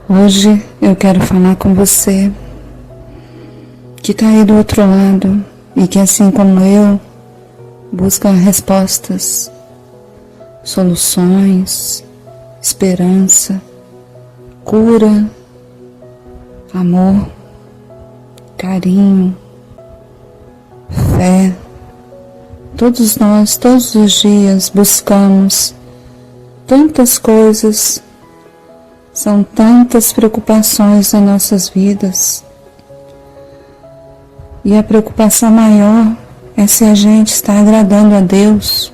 Hoje eu quero falar com você que está aí do outro lado e que, assim como eu, busca respostas, soluções, esperança, cura, amor, carinho, fé. Todos nós, todos os dias, buscamos tantas coisas, são tantas preocupações nas nossas vidas. E a preocupação maior é se a gente está agradando a Deus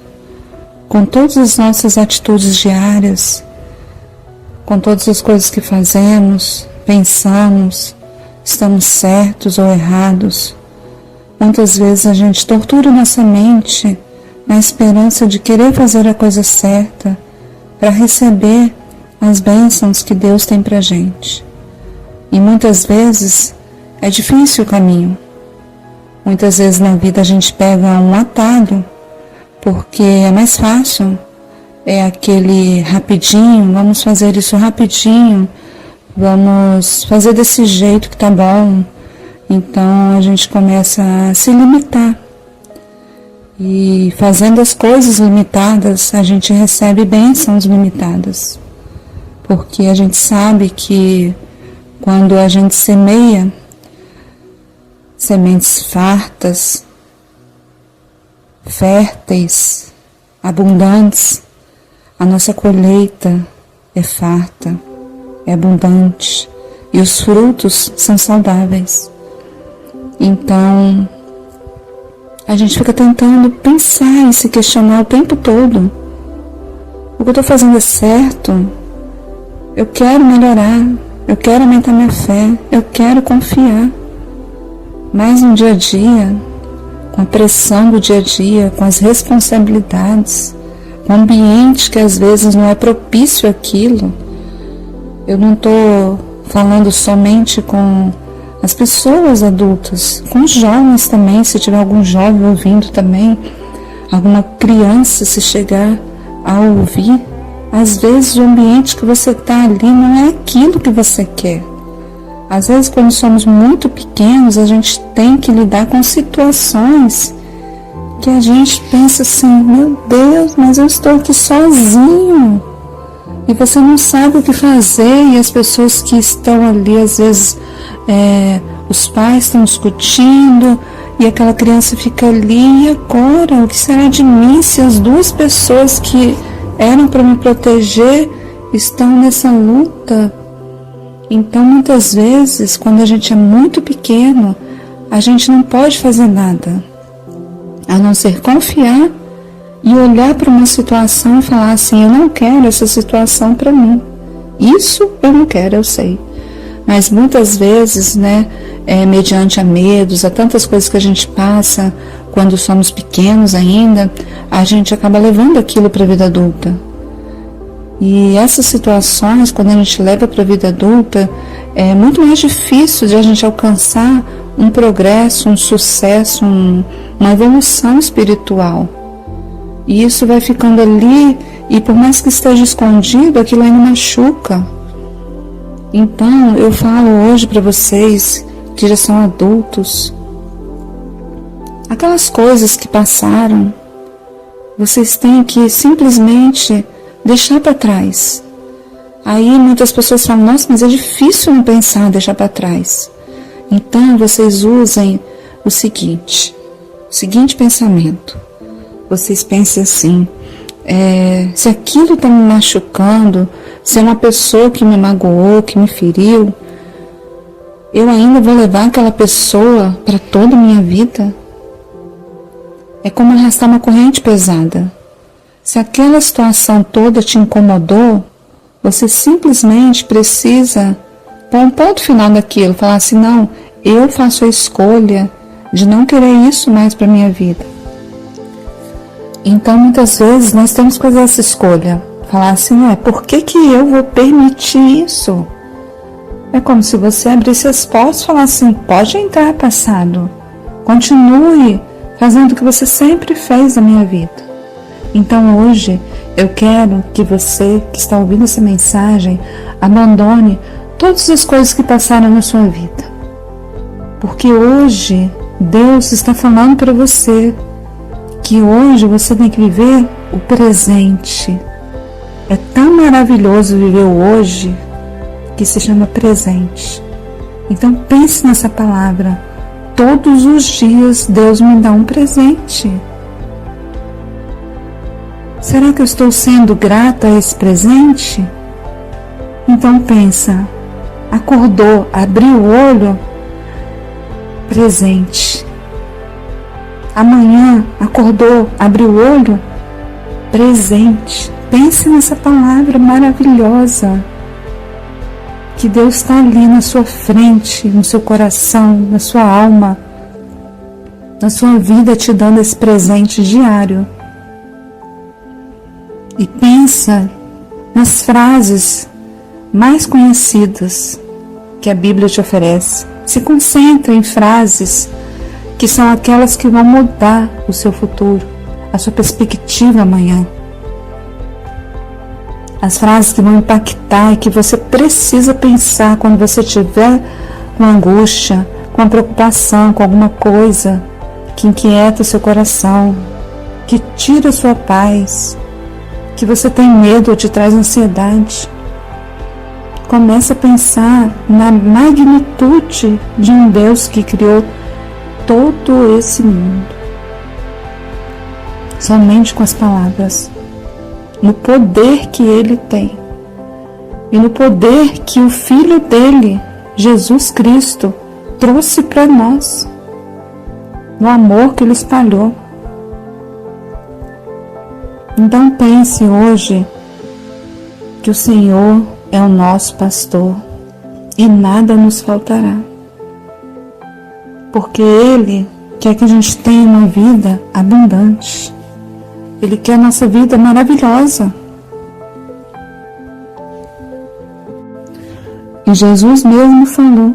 com todas as nossas atitudes diárias, com todas as coisas que fazemos, pensamos, estamos certos ou errados. Muitas vezes a gente tortura nossa mente na esperança de querer fazer a coisa certa para receber as bênçãos que Deus tem para a gente. E muitas vezes é difícil o caminho. Muitas vezes na vida a gente pega um atalho, porque é mais fácil, é aquele rapidinho, vamos fazer isso rapidinho, vamos fazer desse jeito que tá bom. Então a gente começa a se limitar. E fazendo as coisas limitadas, a gente recebe bênçãos limitadas. Porque a gente sabe que quando a gente semeia sementes fartas, férteis, abundantes, a nossa colheita é farta, é abundante e os frutos são saudáveis. Então, a gente fica tentando pensar e se questionar o tempo todo. O que eu estou fazendo é certo? Eu quero melhorar, eu quero aumentar minha fé, eu quero confiar. Mas no dia a dia, com a pressão do dia a dia, com as responsabilidades, com o ambiente que às vezes não é propício àquilo, eu não estou falando somente com as pessoas adultas, com os jovens também, se tiver algum jovem ouvindo também, alguma criança se chegar a ouvir, às vezes o ambiente que você está ali não é aquilo que você quer. Às vezes quando somos muito pequenos, a gente tem que lidar com situações que a gente pensa assim, meu Deus, mas eu estou aqui sozinho. E você não sabe o que fazer, e as pessoas que estão ali, às vezes, os pais estão discutindo, e aquela criança fica ali, e agora, o que será de mim se as duas pessoas que eram para me proteger estão nessa luta? Então, muitas vezes, quando a gente é muito pequeno, a gente não pode fazer nada, a não ser confiar e olhar para uma situação e falar assim, eu não quero essa situação para mim. Isso eu não quero, eu sei. Mas muitas vezes, mediante a medos, a tantas coisas que a gente passa quando somos pequenos ainda, a gente acaba levando aquilo para a vida adulta. E essas situações, quando a gente leva para a vida adulta, é muito mais difícil de a gente alcançar um progresso, um sucesso, uma evolução espiritual. E isso vai ficando ali, e por mais que esteja escondido, aquilo ainda machuca. Então, eu falo hoje para vocês que já são adultos, aquelas coisas que passaram, vocês têm que simplesmente deixar para trás. Aí muitas pessoas falam, nossa, mas é difícil não pensar, deixar para trás. Então vocês usem o seguinte pensamento. Vocês pensem assim, se aquilo está me machucando, se é uma pessoa que me magoou, que me feriu, eu ainda vou levar aquela pessoa para toda a minha vida? É como arrastar uma corrente pesada. Se aquela situação toda te incomodou, você simplesmente precisa pôr um ponto final daquilo, falar assim, não, eu faço a escolha de não querer isso mais para a minha vida. Então, muitas vezes, nós temos que fazer essa escolha, falar assim, por que eu vou permitir isso? É como se você abrisse as portas e falasse assim, pode entrar, passado, continue fazendo o que você sempre fez na minha vida. Então hoje Eu quero que você que está ouvindo essa mensagem abandone todas as coisas que passaram na sua vida. Porque hoje Deus está falando para você que hoje você tem que viver o presente. É tão maravilhoso viver o hoje que se chama presente. Então pense nessa palavra. Todos os dias Deus me dá um presente. Será que eu estou sendo grata a esse presente? Então pensa, acordou, abriu o olho, presente. Amanhã acordou, abriu o olho, presente. Pense nessa palavra maravilhosa, que Deus está ali na sua frente, no seu coração, na sua alma, na sua vida, te dando esse presente diário. E pensa nas frases mais conhecidas que a Bíblia te oferece. Se concentra em frases que são aquelas que vão mudar o seu futuro, a sua perspectiva amanhã. As frases que vão impactar e que você precisa pensar quando você estiver com angústia, com preocupação, com alguma coisa que inquieta o seu coração, que tira a sua paz, que você tem medo ou te traz ansiedade. Comece a pensar na magnitude de um Deus que criou todo esse mundo. Somente com as palavras, no poder que Ele tem e no poder que o Filho dele, Jesus Cristo, trouxe para nós, no amor que Ele espalhou. Então pense hoje que o Senhor é o nosso pastor e nada nos faltará. Porque Ele quer que a gente tenha uma vida abundante. Ele quer a nossa vida maravilhosa. E Jesus mesmo falou: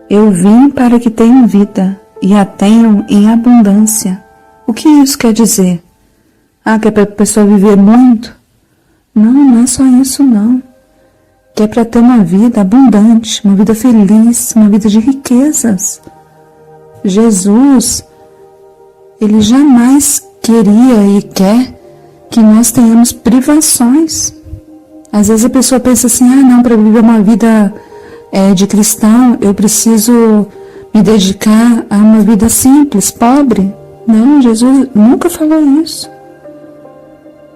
eu vim para que tenham vida e a tenham em abundância. O que isso quer dizer? Que é para a pessoa viver muito? Não, não é só isso não. Que é para ter uma vida abundante, uma vida feliz, uma vida de riquezas. Jesus, Ele jamais queria e quer que nós tenhamos privações. Às vezes a pessoa pensa assim, não, para viver uma vida de cristão, eu preciso me dedicar a uma vida simples, pobre. Não, Jesus nunca falou isso.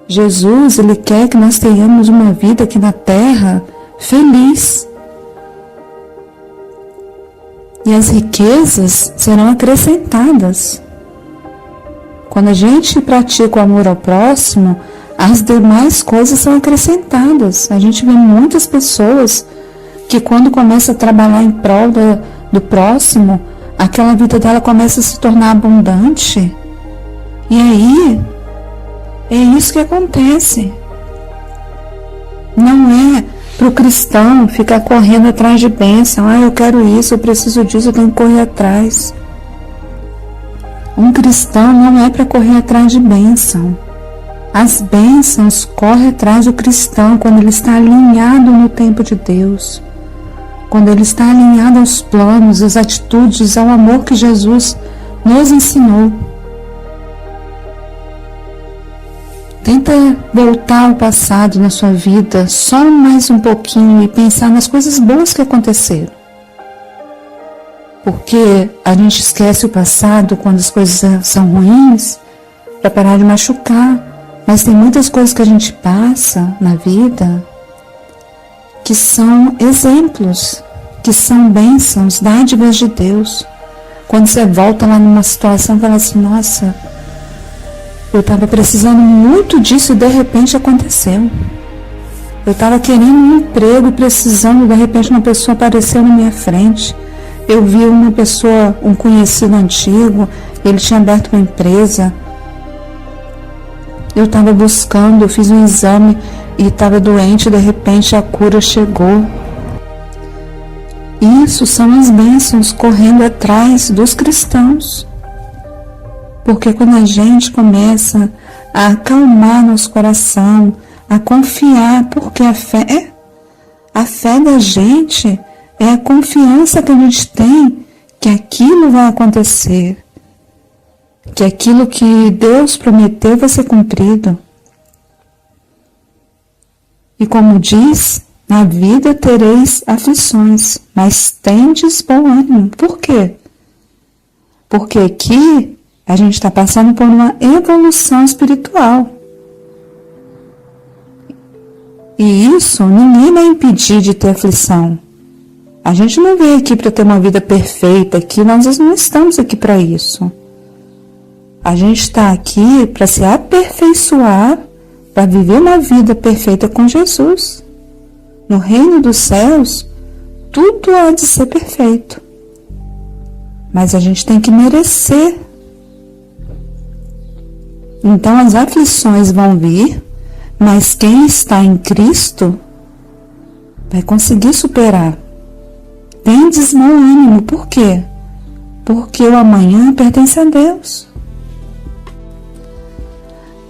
Jesus, Ele quer que nós tenhamos uma vida aqui na terra feliz. E as riquezas serão acrescentadas. Quando a gente pratica o amor ao próximo, as demais coisas são acrescentadas. A gente vê muitas pessoas que quando começa a trabalhar em prol do próximo, aquela vida dela começa a se tornar abundante. E aí, é isso que acontece. Não é para o cristão ficar correndo atrás de bênção. Eu quero isso, eu preciso disso, eu tenho que correr atrás. Um cristão não é para correr atrás de bênção. As bênçãos correm atrás do cristão quando ele está alinhado no tempo de Deus. Quando ele está alinhado aos planos, às atitudes, ao amor que Jesus nos ensinou. Tenta voltar ao passado na sua vida só mais um pouquinho e pensar nas coisas boas que aconteceram. Porque a gente esquece o passado quando as coisas são ruins para parar de machucar. Mas tem muitas coisas que a gente passa na vida que são exemplos, que são bênçãos, dádivas de Deus. Quando você volta lá numa situação e fala assim, nossa, eu estava precisando muito disso e de repente aconteceu. Eu estava querendo um emprego e precisando, de repente uma pessoa apareceu na minha frente. Eu vi uma pessoa, um conhecido antigo, ele tinha aberto uma empresa. Eu estava buscando, eu fiz um exame e estava doente, de repente a cura chegou. Isso são as bênçãos correndo atrás dos cristãos. Porque quando a gente começa a acalmar nosso coração, a confiar, porque a fé da gente é a confiança que a gente tem que aquilo vai acontecer, que aquilo que Deus prometeu vai ser cumprido. E como diz, na vida tereis aflições, mas tendes bom ânimo. Por quê? Porque aqui a gente está passando por uma evolução espiritual. E isso ninguém vai impedir de ter aflição. A gente não veio aqui para ter uma vida perfeita, aqui nós não estamos aqui para isso. A gente está aqui para se aperfeiçoar, para viver uma vida perfeita com Jesus. No reino dos céus, tudo há de ser perfeito. Mas a gente tem que merecer. Então as aflições vão vir, mas quem está em Cristo vai conseguir superar. Tendes bom ânimo. Por quê? Porque o amanhã pertence a Deus.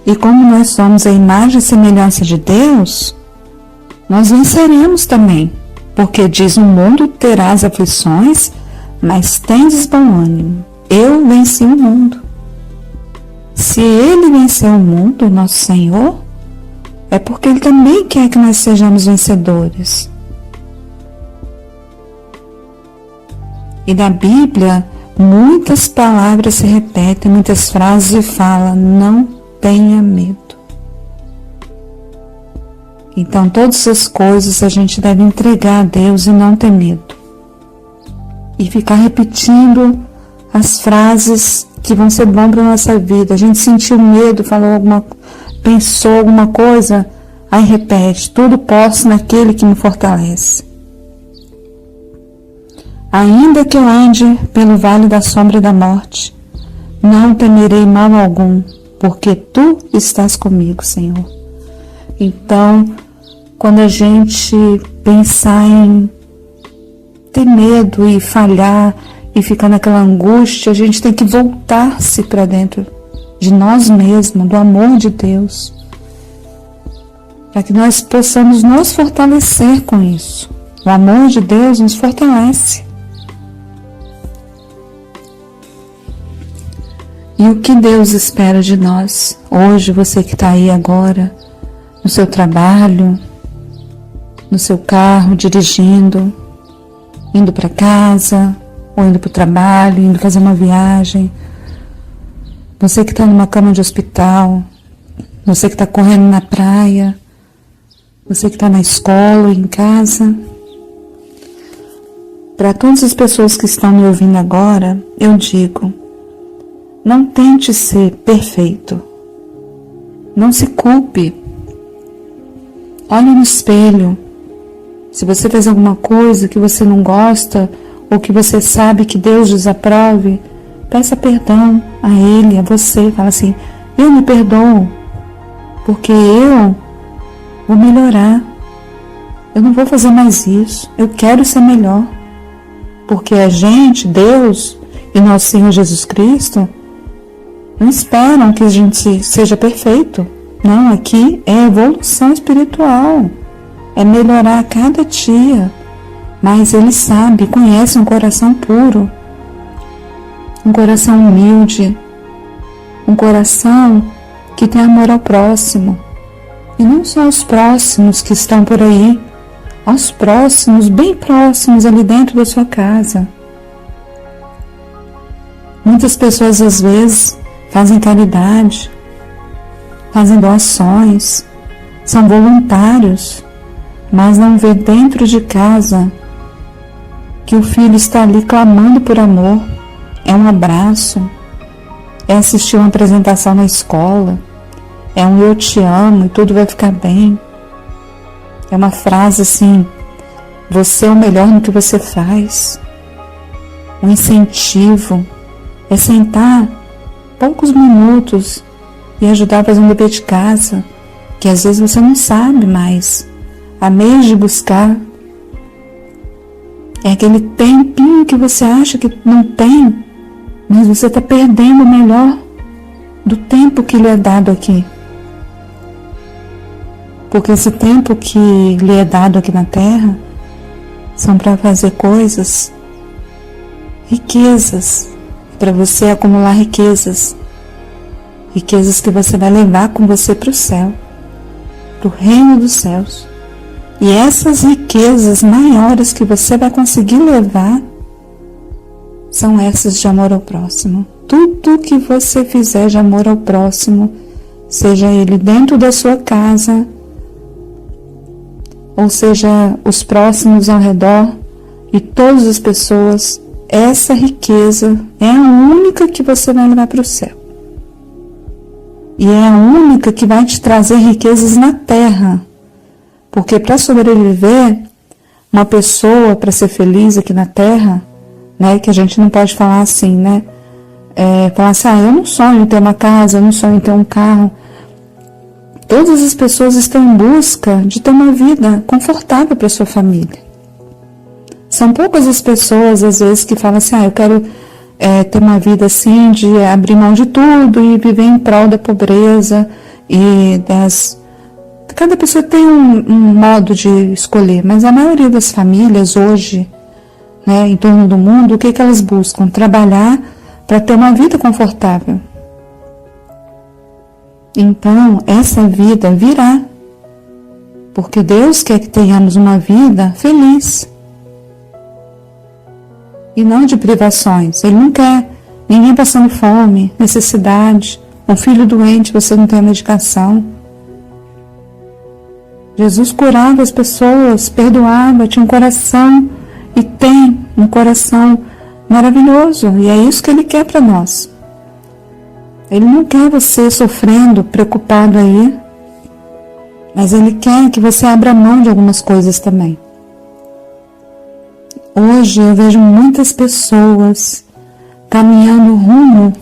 E como nós somos a imagem e semelhança de Deus, nós venceremos também. Porque diz, no mundo terás aflições, mas tendes bom ânimo. Eu venci o mundo. Se Ele venceu o mundo, nosso Senhor, é porque Ele também quer que nós sejamos vencedores. E na Bíblia, muitas palavras se repetem, muitas frases e fala, não tenha medo. Então, todas as coisas a gente deve entregar a Deus e não ter medo. E ficar repetindo as frases que vão ser bom para a nossa vida. A gente sentiu medo, pensou alguma coisa, aí repete, tudo posso naquele que me fortalece. Ainda que eu ande pelo vale da sombra da morte, não temerei mal algum, porque tu estás comigo, Senhor. Então, quando a gente pensar em ter medo e falhar e ficar naquela angústia, a gente tem que voltar-se para dentro de nós mesmos, do amor de Deus, para que nós possamos nos fortalecer com isso. O amor de Deus nos fortalece. E o que Deus espera de nós? Hoje, você que está aí agora, no seu trabalho, no seu carro, dirigindo, indo para casa, ou indo para o trabalho, indo fazer uma viagem. Você que está numa cama de hospital, você que está correndo na praia, você que está na escola ou em casa. Para todas as pessoas que estão me ouvindo agora, eu digo, não tente ser perfeito. Não se culpe. Olhe no espelho. Se você fez alguma coisa que você não gosta, ou que você sabe que Deus desaprove, peça perdão a Ele, a você. Fala assim, eu me perdoo, porque eu vou melhorar. Eu não vou fazer mais isso. Eu quero ser melhor. Porque a gente, Deus e nosso Senhor Jesus Cristo, não esperam que a gente seja perfeito. Não, aqui é evolução espiritual. É melhorar a cada dia. Mas Ele sabe, conhece um coração puro. Um coração humilde. Um coração que tem amor ao próximo. E não só aos próximos que estão por aí. Aos próximos, bem próximos ali dentro da sua casa. Muitas pessoas às vezes fazem caridade, fazem doações, são voluntários, mas não vê dentro de casa que o filho está ali clamando por amor. É um abraço, é assistir uma apresentação na escola, é um eu te amo e tudo vai ficar bem. É uma frase assim, você é o melhor no que você faz. Um incentivo é sentar poucos minutos e ajudar a fazer um dever de casa, que às vezes você não sabe, mas há meios de buscar. É aquele tempinho que você acha que não tem, mas você está perdendo o melhor do tempo que lhe é dado aqui Porque esse tempo que lhe é dado aqui na terra são para fazer coisas, riquezas, para você acumular riquezas. Riquezas que você vai levar com você para o céu, para o reino dos céus. E essas riquezas maiores que você vai conseguir levar são essas de amor ao próximo. Tudo que você fizer de amor ao próximo, seja ele dentro da sua casa, ou seja os próximos ao redor e todas as pessoas, essa riqueza é a única que você vai levar para o céu. E é a única que vai te trazer riquezas na terra. Porque para sobreviver, uma pessoa, para ser feliz aqui na terra, né, que a gente não pode falar assim, né? Falar assim, eu não sonho em ter uma casa, eu não sonho em ter um carro. Todas as pessoas estão em busca de ter uma vida confortável para sua família. São poucas as pessoas, às vezes, que falam assim, eu quero ter uma vida assim, de abrir mão de tudo e viver em prol da pobreza e das... Cada pessoa tem um modo de escolher, mas a maioria das famílias hoje, né, em torno do mundo, o que elas buscam? Trabalhar para ter uma vida confortável. Então, essa vida virá, porque Deus quer que tenhamos uma vida feliz e não de privações. Ele não quer ninguém passando fome, necessidade, um filho doente, você não tem a medicação. Jesus curava as pessoas, perdoava, tinha um coração e tem um coração maravilhoso, e é isso que Ele quer para nós. Ele não quer você sofrendo, preocupado aí, mas Ele quer que você abra mão de algumas coisas também. Hoje eu vejo muitas pessoas caminhando rumo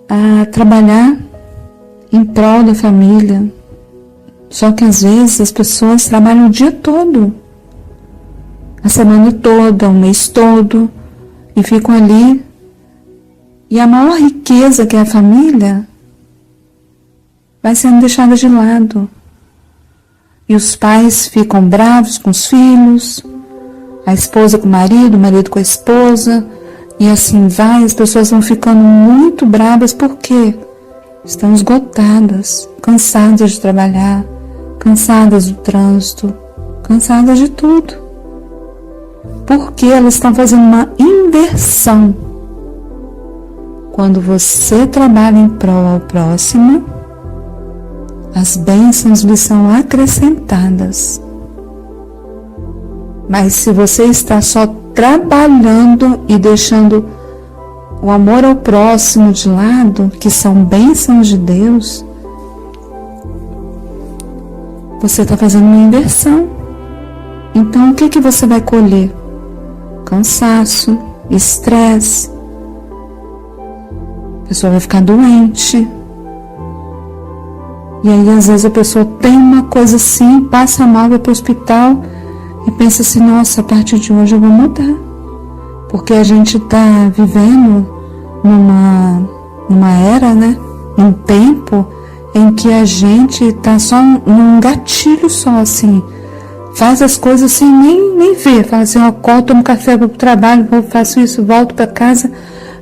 a trabalhar em prol da família. Só que às vezes as pessoas trabalham o dia todo, a semana toda, o mês todo, e ficam ali. E a maior riqueza, que é a família, vai sendo deixada de lado. E os pais ficam bravos com os filhos, a esposa com o marido com a esposa, e assim vai, as pessoas vão ficando muito bravas, por quê? Estão esgotadas, cansadas de trabalhar, cansadas do trânsito, cansadas de tudo. Porque elas estão fazendo uma inversão. Quando você trabalha em prol ao próximo, as bênçãos lhe são acrescentadas. Mas se você está só trabalhando e deixando o amor ao próximo de lado, que são bênçãos de Deus, você está fazendo uma inversão. Então o que você vai colher? Cansaço, estresse, a pessoa vai ficar doente. E aí às vezes a pessoa tem uma coisa assim, passa mal, vai para o hospital e pensa assim, nossa, a partir de hoje eu vou mudar. Porque a gente está vivendo numa era, né? Num tempo em que a gente está só num gatilho só, assim. Faz as coisas assim, nem vê. Fala assim, eu acordo, tomo café, vou para o trabalho, faço isso, volto para casa,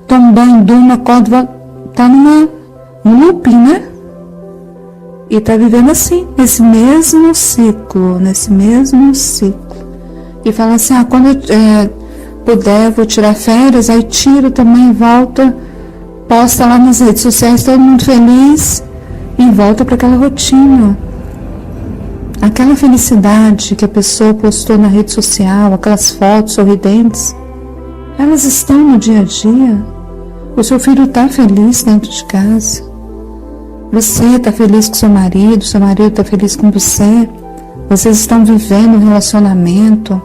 tomo banho, durmo, acordo, volto. Está num looping, né? E está vivendo assim, nesse mesmo ciclo. E fala assim, quando eu puder, vou tirar férias, aí tiro também, volta, posta lá nas redes sociais, todo mundo feliz, e volta para aquela rotina. Aquela felicidade que a pessoa postou na rede social, aquelas fotos sorridentes, elas estão no dia a dia. O seu filho está feliz dentro de casa. Você está feliz com seu marido está feliz com você. Vocês estão vivendo um relacionamento.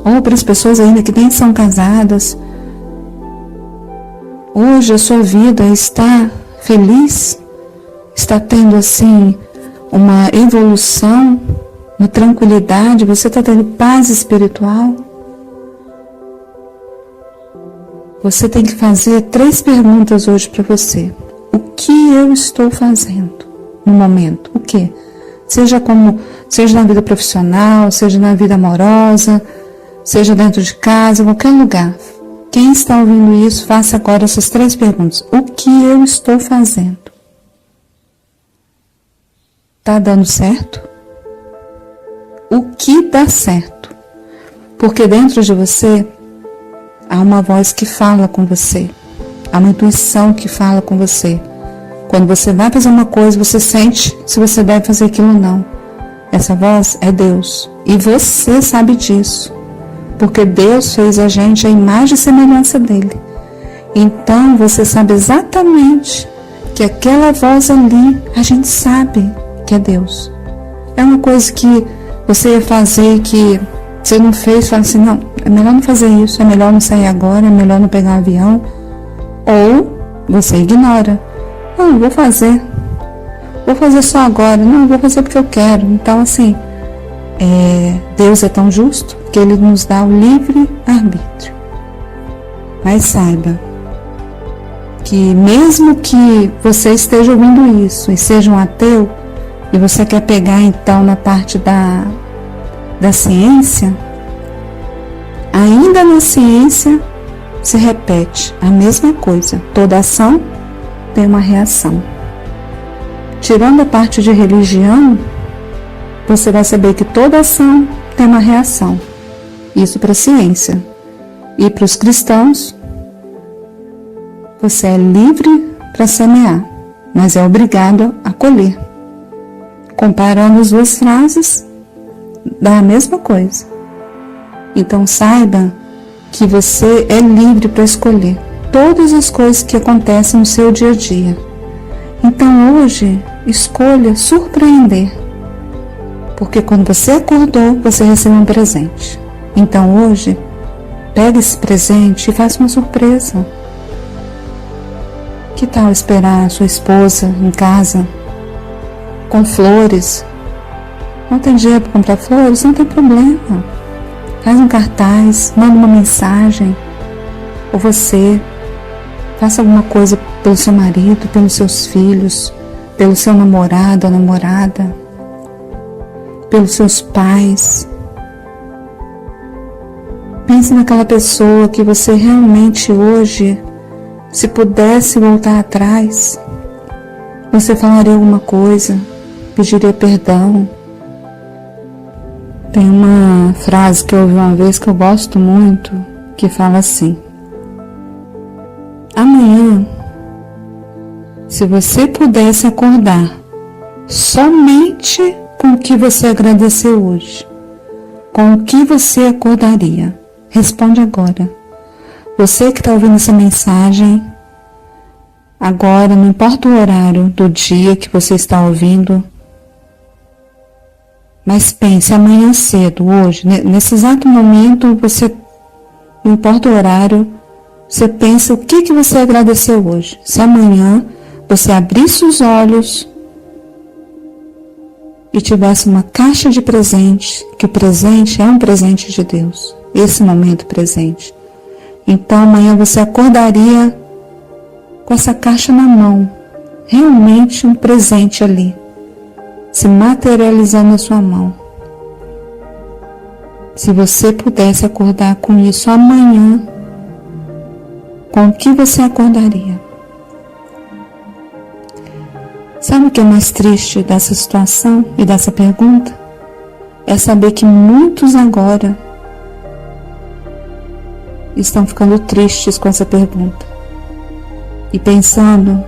Ou para as pessoas ainda que nem são casadas, hoje a sua vida está feliz? Está tendo assim uma evolução, uma tranquilidade? Você está tendo paz espiritual? você tem que fazer 3 perguntas hoje para você. O que eu estou fazendo no momento? O que? Seja na vida profissional, seja na vida amorosa, seja dentro de casa, em qualquer lugar. Quem está ouvindo isso, faça agora essas 3 perguntas. O que eu estou fazendo? Está dando certo? O que dá certo? Porque dentro de você há uma voz que fala com você. Há uma intuição que fala com você. Quando você vai fazer uma coisa, você sente se você deve fazer aquilo ou não. Essa voz é Deus. E você sabe disso. Porque Deus fez a gente a imagem e semelhança dele. Então você sabe exatamente que aquela voz ali, a gente sabe que é Deus. É uma coisa que você ia fazer e que você não fez, fala assim, não, é melhor não fazer isso, é melhor não sair agora, é melhor não pegar um avião. Ou você ignora. Não, vou fazer só agora, não, vou fazer porque eu quero. Então assim, Deus é tão justo que Ele nos dá o livre arbítrio. Mas saiba que mesmo que você esteja ouvindo isso e seja um ateu, e você quer pegar então na parte da ciência, ainda na ciência se repete a mesma coisa. Toda ação tem uma reação. Tirando a parte de religião, você vai saber que toda ação tem uma reação. Isso para a ciência. E para os cristãos, você é livre para semear, mas é obrigado a colher. Comparando as 2 frases, dá a mesma coisa. Então saiba que você é livre para escolher todas as coisas que acontecem no seu dia a dia. Então hoje, escolha surpreender. Porque quando você acordou, você recebeu um presente. Então hoje, pegue esse presente e faça uma surpresa. Que tal esperar a sua esposa em casa com flores? Não tem dinheiro para comprar flores? Não tem problema. Faz um cartaz, manda uma mensagem. Ou você faça alguma coisa pelo seu marido, pelos seus filhos, pelo seu namorado ou namorada, pelos seus pais. Pense naquela pessoa que você realmente hoje, se pudesse voltar atrás, você falaria alguma coisa, pediria perdão. Tem uma frase que eu ouvi uma vez que eu gosto muito, que fala assim: amanhã, se você pudesse acordar somente com o que você agradeceu hoje, com o que você acordaria? Responde agora. Você que está ouvindo essa mensagem, agora, não importa o horário do dia que você está ouvindo, mas pense, amanhã cedo, hoje, nesse exato momento, você, não importa o horário, você pensa o que você agradeceu hoje. Se amanhã você abrisse os olhos e tivesse uma caixa de presente, que o presente é um presente de Deus, esse momento presente. Então amanhã você acordaria com essa caixa na mão, realmente um presente ali, se materializando na sua mão. Se você pudesse acordar com isso amanhã, com o que você acordaria? Sabe o que é mais triste dessa situação e dessa pergunta? É saber que muitos agora estão ficando tristes com essa pergunta e pensando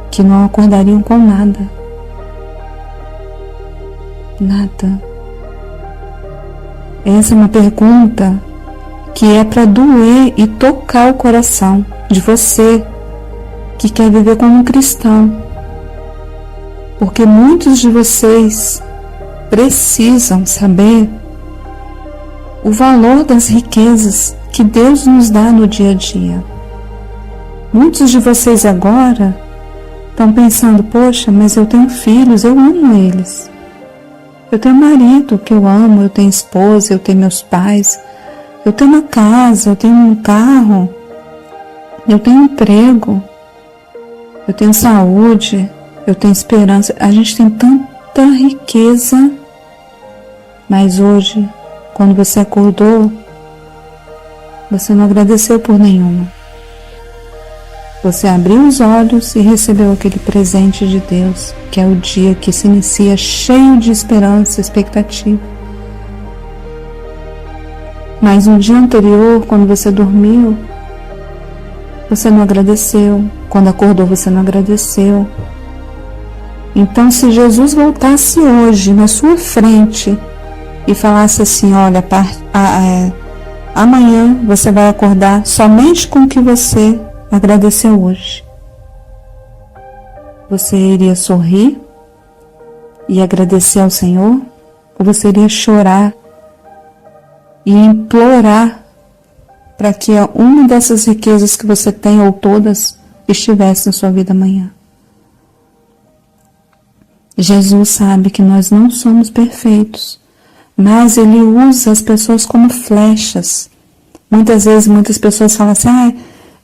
que não acordariam com nada. Nada. Essa é uma pergunta que é para doer e tocar o coração de você que quer viver como um cristão. Porque muitos de vocês precisam saber o valor das riquezas que Deus nos dá no dia a dia. Muitos de vocês agora estão pensando: poxa, mas eu tenho filhos, eu amo eles. Eu tenho marido que eu amo, eu tenho esposa, eu tenho meus pais, eu tenho uma casa, eu tenho um carro. eu tenho emprego, eu tenho saúde, eu tenho esperança. A gente tem tanta riqueza, mas hoje, quando você acordou, você não agradeceu por nenhuma. Você abriu os olhos e recebeu aquele presente de Deus, que é o dia que se inicia cheio de esperança e expectativa. Mas no dia anterior, quando você dormiu, você não agradeceu. Quando acordou, você não agradeceu. Então, se Jesus voltasse hoje na sua frente e falasse assim, olha, amanhã você vai acordar somente com o que você agradeceu hoje. Você iria sorrir e agradecer ao Senhor? Ou você iria chorar e implorar para que uma dessas riquezas que você tem, ou todas, estivesse na sua vida amanhã? Jesus sabe que nós não somos perfeitos, mas Ele usa as pessoas como flechas. Muitas vezes, muitas pessoas falam assim,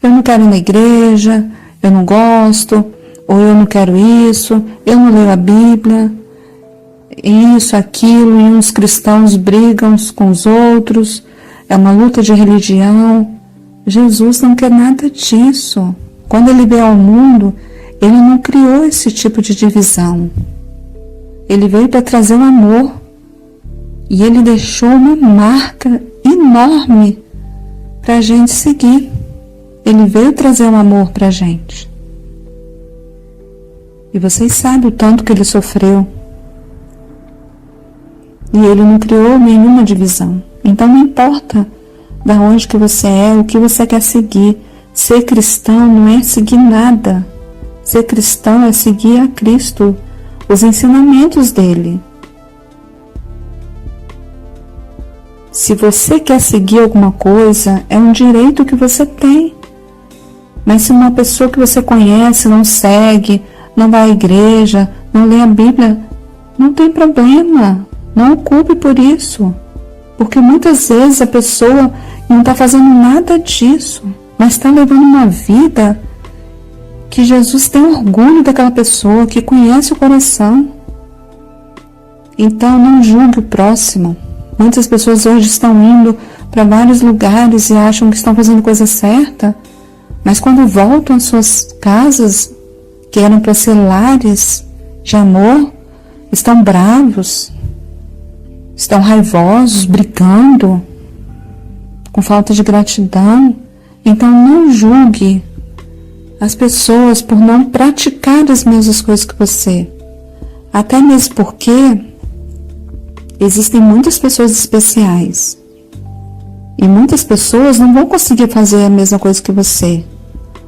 eu não quero ir na igreja, eu não gosto, ou eu não quero isso, eu não leio a Bíblia, isso, aquilo, e uns cristãos brigam uns com os outros, é uma luta de religião. Jesus não quer nada disso. Quando Ele veio ao mundo, Ele não criou esse tipo de divisão. Ele veio para trazer o amor, e Ele deixou uma marca enorme para a gente seguir. Ele veio trazer o amor para a gente. E vocês sabem o tanto que Ele sofreu. E Ele não criou nenhuma divisão. Então não importa da onde que você é, o que você quer seguir. Ser cristão não é seguir nada. Ser cristão é seguir a Cristo, os ensinamentos dele. Se você quer seguir alguma coisa, é um direito que você tem. Mas se uma pessoa que você conhece não segue, não vai à igreja, não lê a Bíblia, não tem problema. Não ocupe por isso. Porque muitas vezes a pessoa não está fazendo nada disso, mas está levando uma vida que Jesus tem orgulho daquela pessoa, que conhece o coração. Então não julgue o próximo. Muitas pessoas hoje estão indo para vários lugares e acham que estão fazendo coisa certa, mas quando voltam às suas casas, que eram para ser lares de amor, estão bravos, estão raivosos, brigando, com falta de gratidão. Então não julgue as pessoas por não praticar as mesmas coisas que você. Até mesmo porque existem muitas pessoas especiais. E muitas pessoas não vão conseguir fazer a mesma coisa que você.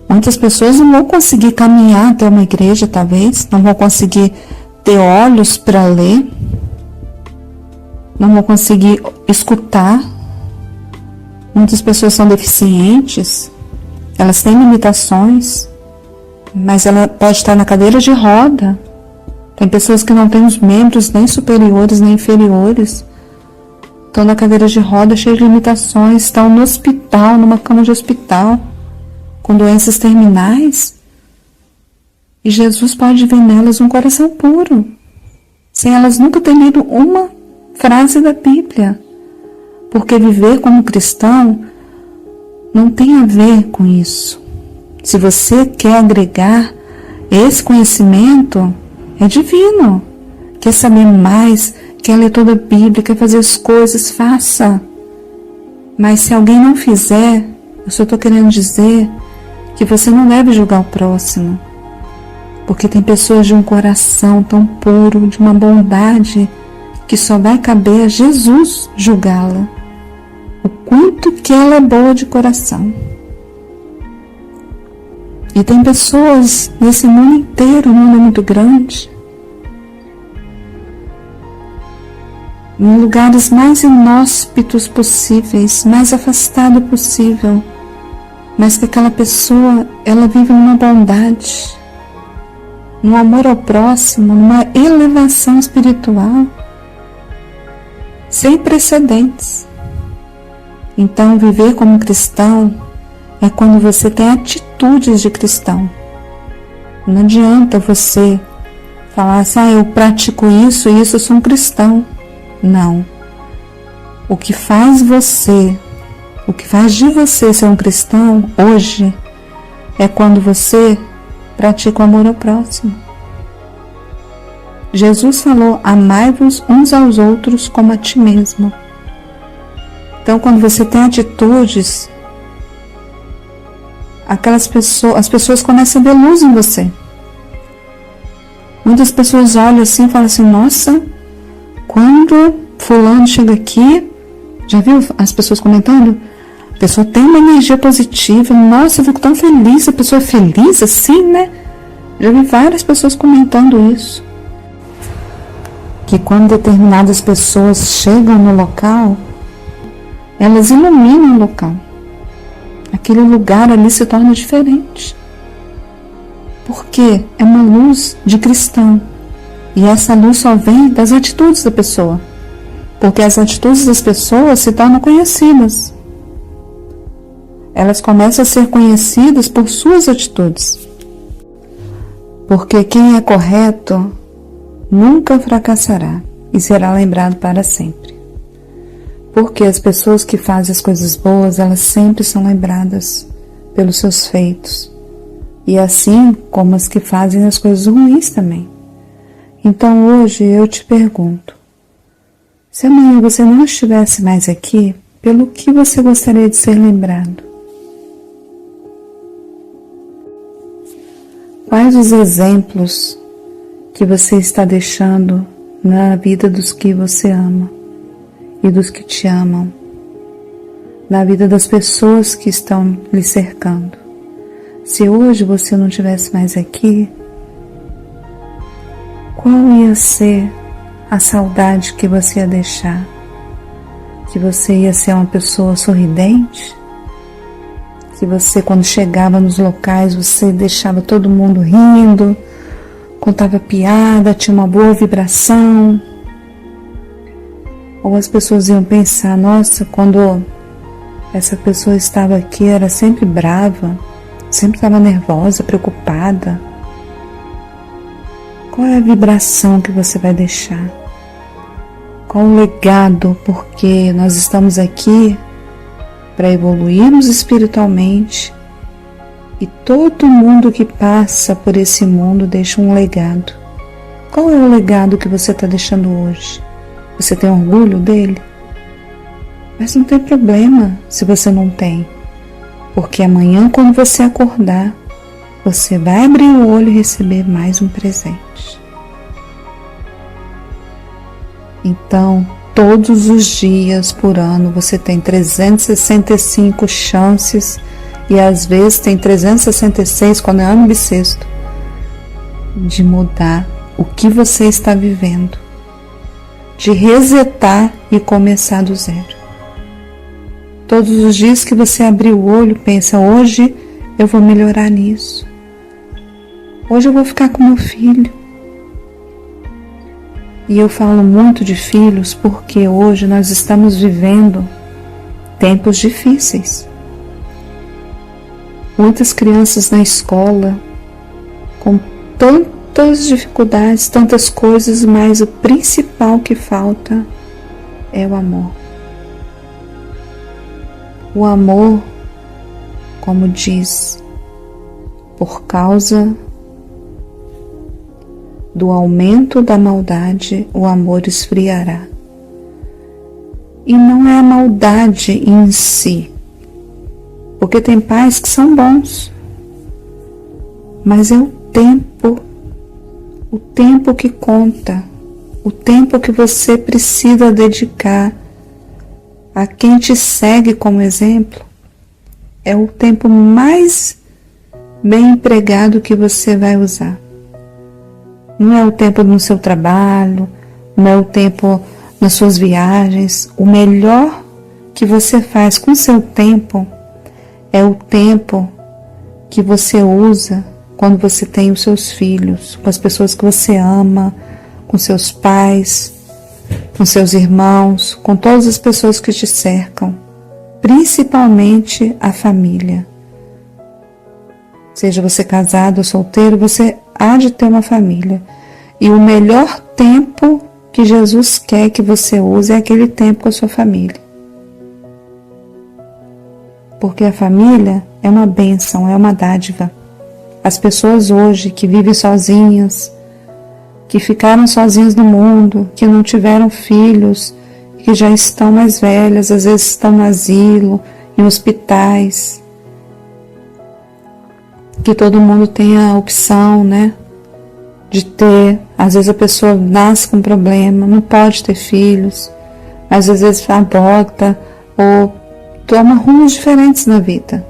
Muitas pessoas não vão conseguir caminhar até uma igreja, talvez. Não vão conseguir ter olhos para ler. Não vão conseguir escutar. Muitas pessoas são deficientes. Elas têm limitações. Mas ela pode estar na cadeira de roda. Tem pessoas que não têm os membros nem superiores nem inferiores. Estão na cadeira de roda cheia de limitações. Estão no hospital, numa cama de hospital, com doenças terminais. E Jesus pode ver nelas um coração puro, sem elas nunca terem lido uma frase da Bíblia. Porque viver como cristão não tem a ver com isso. Se você quer agregar esse conhecimento, é divino. Quer saber mais, quer ler toda a Bíblia, quer fazer as coisas, faça. Mas se alguém não fizer, eu só estou querendo dizer que você não deve julgar o próximo. Porque tem pessoas de um coração tão puro, de uma bondade, que só vai caber a Jesus julgá-la. O quanto que ela é boa de coração. E tem pessoas nesse mundo inteiro, o mundo é muito grande, em lugares mais inóspitos possíveis, mais afastado possível, mas que aquela pessoa, ela vive numa bondade, num amor ao próximo, numa elevação espiritual, sem precedentes. Então, viver como cristão é quando você tem atitudes de cristão. Não adianta você falar assim, eu pratico isso e isso, eu sou um cristão. Não. O que faz de você ser um cristão hoje é quando você pratica o amor ao próximo. Jesus falou, amai-vos uns aos outros como a ti mesmo. Então, quando você tem atitudes, as pessoas começam a ver luz em você. Muitas pessoas olham assim e falam assim, nossa, quando fulano chega aqui, já viu as pessoas comentando? A pessoa tem uma energia positiva, nossa, eu fico tão feliz, a pessoa é feliz assim, né? Já vi várias pessoas comentando isso. Que quando determinadas pessoas chegam no local, elas iluminam o local. Aquele lugar ali se torna diferente. Porque é uma luz de cristão. E essa luz só vem das atitudes da pessoa. Porque as atitudes das pessoas se tornam conhecidas. Elas começam a ser conhecidas por suas atitudes. Porque quem é correto nunca fracassará e será lembrado para sempre. Porque as pessoas que fazem as coisas boas, elas sempre são lembradas pelos seus feitos. E assim como as que fazem as coisas ruins também. Então hoje eu te pergunto, se amanhã você não estivesse mais aqui, pelo que você gostaria de ser lembrado? Quais os exemplos que você está deixando na vida dos que você ama e dos que te amam, na vida das pessoas que estão lhe cercando? Se hoje você não estivesse mais aqui, qual ia ser a saudade que você ia deixar? Que você ia ser uma pessoa sorridente? Que você, quando chegava nos locais, você deixava todo mundo rindo, contava piada, tinha uma boa vibração? Ou as pessoas iam pensar, nossa, quando essa pessoa estava aqui, era sempre brava, sempre estava nervosa, preocupada. Qual é a vibração que você vai deixar? Qual o legado? Porque nós estamos aqui para evoluirmos espiritualmente e todo mundo que passa por esse mundo deixa um legado. Qual é o legado que você está deixando hoje? Você tem orgulho dele? Mas não tem problema se você não tem. Porque amanhã, quando você acordar, você vai abrir o olho e receber mais um presente. Então, todos os dias por ano você tem 365 chances e às vezes tem 366 quando é ano bissexto de mudar o que você está vivendo, de resetar e começar do zero. Todos os dias que você abrir o olho, pensa, hoje eu vou melhorar nisso. Hoje eu vou ficar com meu filho. E eu falo muito de filhos porque hoje nós estamos vivendo tempos difíceis. Muitas crianças na escola, com tantas dificuldades, tantas coisas, mas o principal que falta é o amor. O amor, como diz, por causa do aumento da maldade, o amor esfriará. E não é a maldade em si, porque tem pais que são bons, mas é o tempo que conta, o tempo que você precisa dedicar a quem te segue como exemplo, é o tempo mais bem empregado que você vai usar. Não é o tempo no seu trabalho, não é o tempo nas suas viagens. O melhor que você faz com o seu tempo é o tempo que você usa quando você tem os seus filhos, com as pessoas que você ama, com seus pais, com seus irmãos, com todas as pessoas que te cercam, principalmente a família. seja você casado ou solteiro, você há de ter uma família. E o melhor tempo que Jesus quer que você use é aquele tempo com a sua família. Porque a família é uma bênção, é uma dádiva. As pessoas hoje que vivem sozinhas, que ficaram sozinhas no mundo, que não tiveram filhos, que já estão mais velhas, às vezes estão no asilo, em hospitais, que todo mundo tem a opção, né, de ter. Às vezes a pessoa nasce com problema, não pode ter filhos, mas às vezes aborta ou toma rumos diferentes na vida.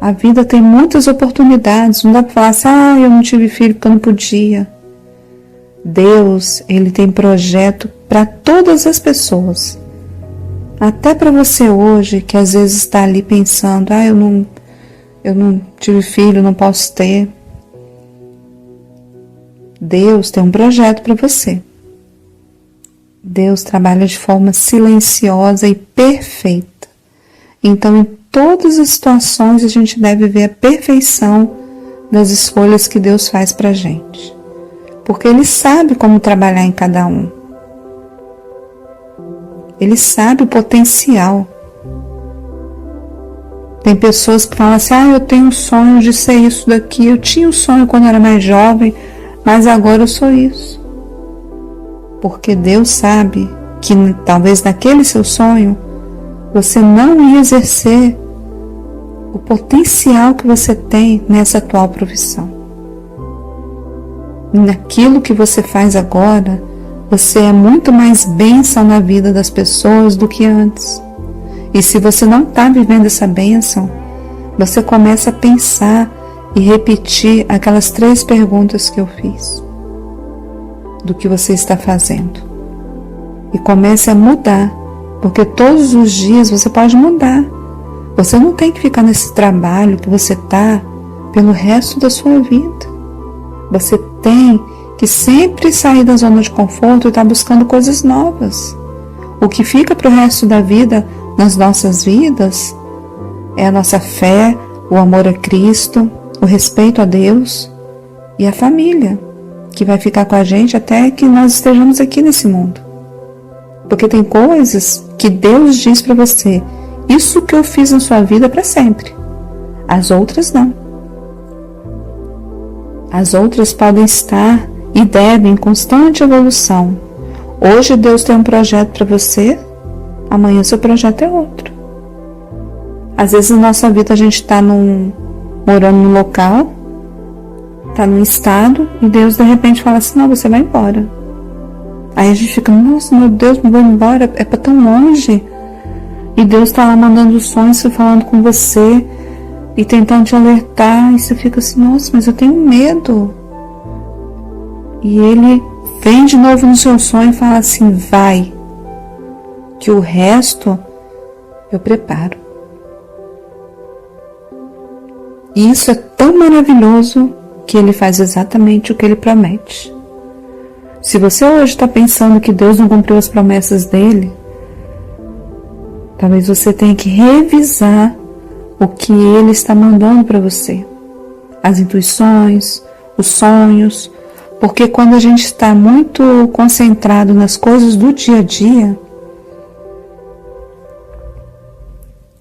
A vida tem muitas oportunidades, não dá para falar assim, eu não tive filho porque eu não podia. Deus, Ele tem projeto para todas as pessoas. Até para você hoje, que às vezes está ali pensando, eu não tive filho, não posso ter. Deus tem um projeto para você. Deus trabalha de forma silenciosa e perfeita. Então, em todas as situações, a gente deve ver a perfeição das escolhas que Deus faz para a gente. Porque Ele sabe como trabalhar em cada um. Ele sabe o potencial. Tem pessoas que falam assim, eu tenho um sonho de ser isso daqui. Eu tinha um sonho quando era mais jovem, mas agora eu sou isso. Porque Deus sabe que talvez naquele seu sonho, você não ia exercer o potencial que você tem nessa atual profissão. Naquilo que você faz agora, você é muito mais bênção na vida das pessoas do que antes. E se você não está vivendo essa bênção, você começa a pensar e repetir aquelas 3 perguntas que eu fiz. Do que você está fazendo. E comece a mudar, porque todos os dias você pode mudar. Você não tem que ficar nesse trabalho que você está pelo resto da sua vida. Você tem que sempre sair da zona de conforto e estar buscando coisas novas. O que fica para o resto da vida, nas nossas vidas, é a nossa fé, o amor a Cristo, o respeito a Deus e a família, que vai ficar com a gente até que nós estejamos aqui nesse mundo. Porque tem coisas que Deus diz para você, isso que eu fiz na sua vida é para sempre. As outras não. As outras podem estar e devem em constante evolução. Hoje Deus tem um projeto para você, amanhã seu projeto é outro. Às vezes na nossa vida a gente está morando num local, está num estado, e Deus de repente fala assim, não, você vai embora. Aí a gente fica, nossa, meu Deus, não vou embora, é para tão longe. E Deus está lá mandando sonhos, falando com você, e tentando te alertar, e você fica assim, nossa, mas eu tenho medo. E Ele vem de novo no seu sonho e fala assim, vai, que o resto eu preparo. E isso é tão maravilhoso que Ele faz exatamente o que Ele promete. Se você hoje está pensando que Deus não cumpriu as promessas dEle, talvez você tenha que revisar o que Ele está mandando para você. As intuições, os sonhos, porque quando a gente está muito concentrado nas coisas do dia a dia,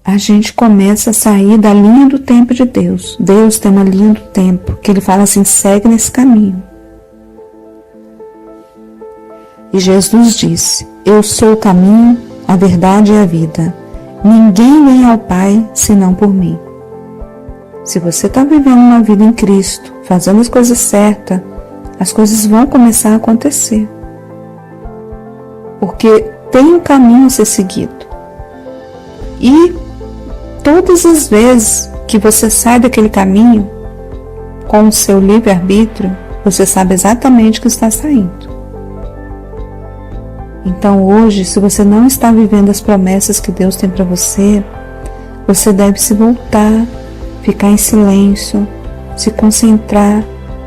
a gente começa a sair da linha do tempo de Deus. Deus tem uma linha do tempo, que Ele fala assim, segue nesse caminho. E Jesus disse, eu sou o caminho, a verdade e a vida. Ninguém vem ao Pai senão por mim. Se você está vivendo uma vida em Cristo, fazendo as coisas certas, as coisas vão começar a acontecer. Porque tem um caminho a ser seguido. E todas as vezes que você sai daquele caminho, com o seu livre-arbítrio, você sabe exatamente o que está saindo. Então hoje, se você não está vivendo as promessas que Deus tem para você, você deve se voltar, ficar em silêncio, se concentrar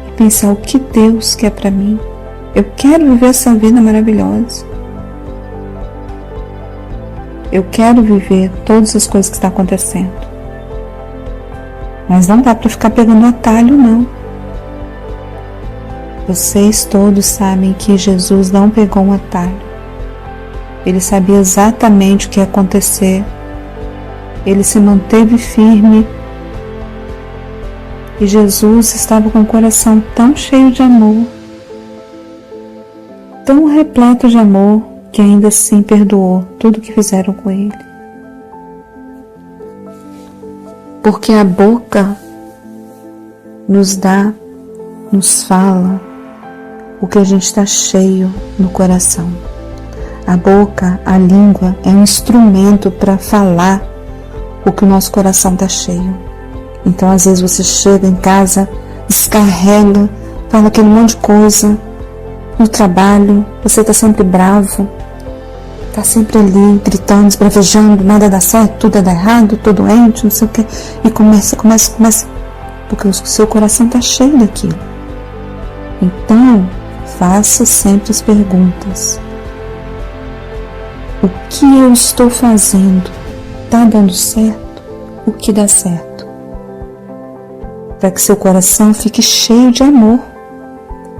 e pensar o que Deus quer para mim. Eu quero viver essa vida maravilhosa. Eu quero viver todas as coisas que estão acontecendo. Mas não dá para ficar pegando atalho, não. Vocês todos sabem que Jesus não pegou um atalho. Ele sabia exatamente o que ia acontecer. Ele se manteve firme. E Jesus estava com o coração tão cheio de amor, tão repleto de amor, que ainda assim perdoou tudo que fizeram com ele. Porque a boca nos fala o que a gente está cheio no coração. A boca, a língua, é um instrumento para falar o que o nosso coração está cheio. Então, às vezes você chega em casa, descarrega, fala aquele monte de coisa. No trabalho, você está sempre bravo, está sempre ali gritando, esbravejando, nada dá certo, tudo dá errado, tô doente, não sei o que. E começa, porque o seu coração está cheio daquilo. Então, faça sempre as perguntas. O que eu estou fazendo? Está dando certo? O que dá certo? Para que seu coração fique cheio de amor.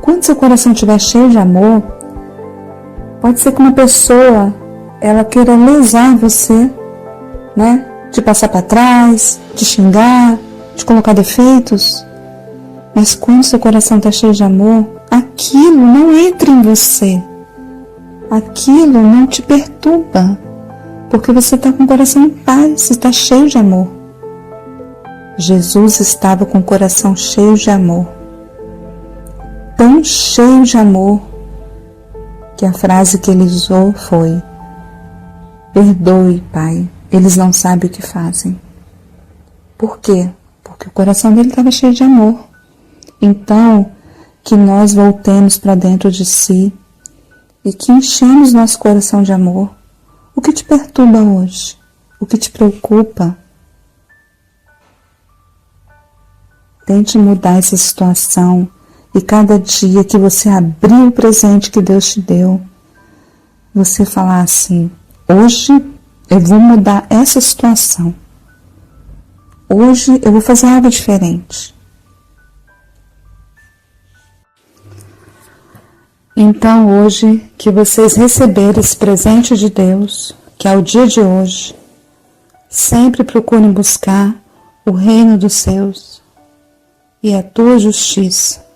Quando seu coração estiver cheio de amor, pode ser que uma pessoa, ela queira lesar você, né? De passar para trás, de xingar, de colocar defeitos. Mas quando seu coração está cheio de amor, aquilo não entra em você. Aquilo não te perturba, porque você está com o coração em paz, está cheio de amor. Jesus estava com o coração cheio de amor. Tão cheio de amor, que a frase que ele usou foi: perdoe, Pai, eles não sabem o que fazem. Por quê? Porque o coração dele estava cheio de amor. Então, que nós voltemos para dentro de si e que enchemos nosso coração de amor. O que te perturba hoje? O que te preocupa? Tente mudar essa situação e cada dia que você abrir o presente que Deus te deu, você falar assim: hoje eu vou mudar essa situação. Hoje eu vou fazer algo diferente. Então hoje que vocês receberem esse presente de Deus, que é o dia de hoje, sempre procurem buscar o reino dos céus e a tua justiça,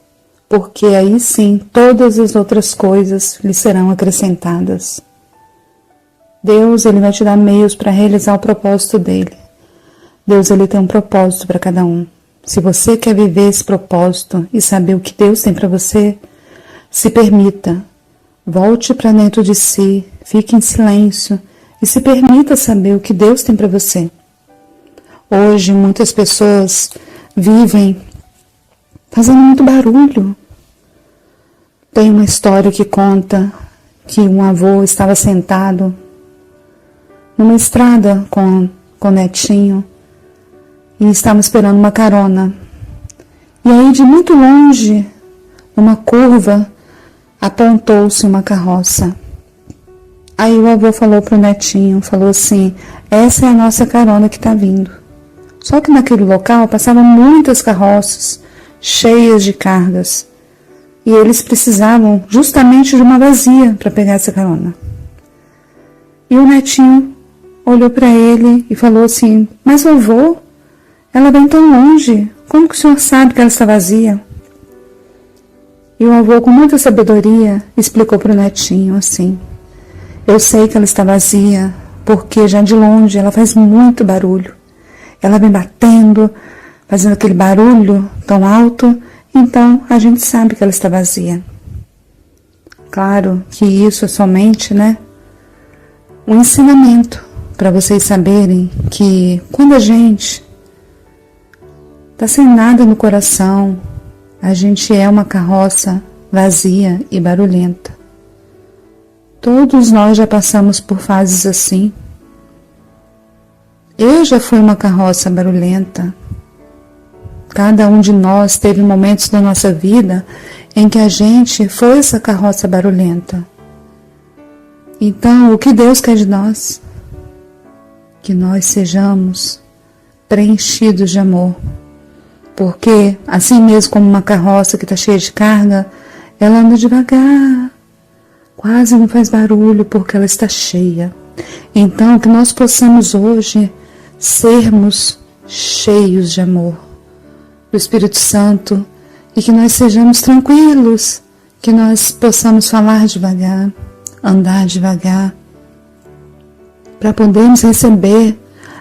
porque aí sim todas as outras coisas lhe serão acrescentadas. Deus, ele vai te dar meios para realizar o propósito dele. Deus, ele tem um propósito para cada um. Se você quer viver esse propósito e saber o que Deus tem para você, se permita, volte para dentro de si, fique em silêncio e se permita saber o que Deus tem para você. Hoje muitas pessoas vivem fazendo muito barulho. Tem uma história que conta que um avô estava sentado numa estrada com o netinho e estava esperando uma carona. E aí, de muito longe, numa curva, apontou-se uma carroça. Aí o avô falou para o netinho, falou assim: essa é a nossa carona que está vindo. Só que naquele local passavam muitas carroças cheias de cargas e eles precisavam justamente de uma vazia para pegar essa carona. E o netinho olhou para ele e falou assim: mas avô, ela vem tão longe, como que o senhor sabe que ela está vazia? E o avô, com muita sabedoria, explicou para o netinho assim: eu sei que ela está vazia, porque já de longe ela faz muito barulho. Ela vem batendo, fazendo aquele barulho tão alto, então a gente sabe que ela está vazia. Claro que isso é somente, um ensinamento para vocês saberem que quando a gente está sem nada no coração, a gente é uma carroça vazia e barulhenta. Todos nós já passamos por fases assim. Eu já fui uma carroça barulhenta. Cada um de nós teve momentos da nossa vida em que a gente foi essa carroça barulhenta. Então, o que Deus quer de nós? Que nós sejamos preenchidos de amor, Porque assim mesmo como uma carroça que está cheia de carga, ela anda devagar, quase não faz barulho porque ela está cheia. Então, que nós possamos hoje sermos cheios de amor do Espírito Santo e que nós sejamos tranquilos, que nós possamos falar devagar, andar devagar, para podermos receber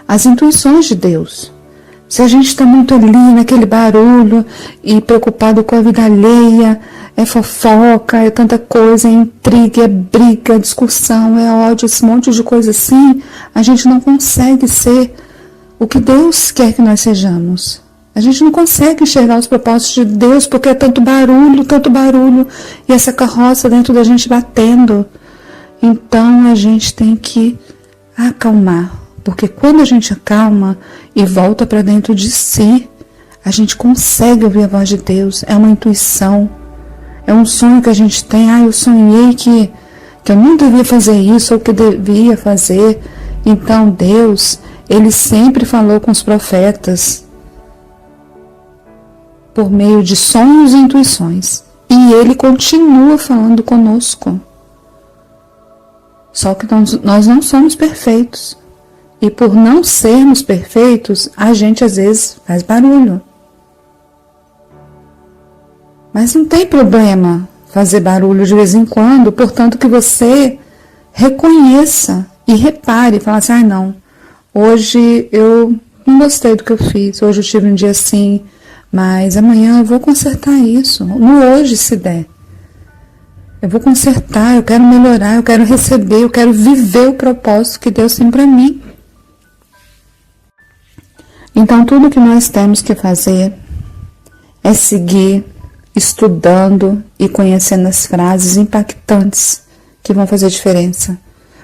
as intuições de Deus. Se a gente está muito ali naquele barulho e preocupado com a vida alheia, é fofoca, é tanta coisa, é intriga, é briga, é discussão, é ódio, esse monte de coisa assim, a gente não consegue ser o que Deus quer que nós sejamos. A gente não consegue enxergar os propósitos de Deus porque é tanto barulho, e essa carroça dentro da gente batendo. Então a gente tem que acalmar, porque quando a gente acalma e volta para dentro de si, a gente consegue ouvir a voz de Deus. É uma intuição, é um sonho que a gente tem. Eu sonhei que eu não devia fazer isso ou que devia fazer. Então Deus, Ele sempre falou com os profetas por meio de sonhos e intuições, e Ele continua falando conosco. Só que nós não somos perfeitos. E por não sermos perfeitos, a gente às vezes faz barulho. Mas não tem problema fazer barulho de vez em quando, portanto que você reconheça e repare, fala assim, não, hoje eu não gostei do que eu fiz, hoje eu tive um dia assim, mas amanhã eu vou consertar isso, no hoje se der. Eu vou consertar, eu quero melhorar, eu quero receber, eu quero viver o propósito que Deus tem para mim. Então, tudo que nós temos que fazer é seguir estudando e conhecendo as frases impactantes que vão fazer diferença.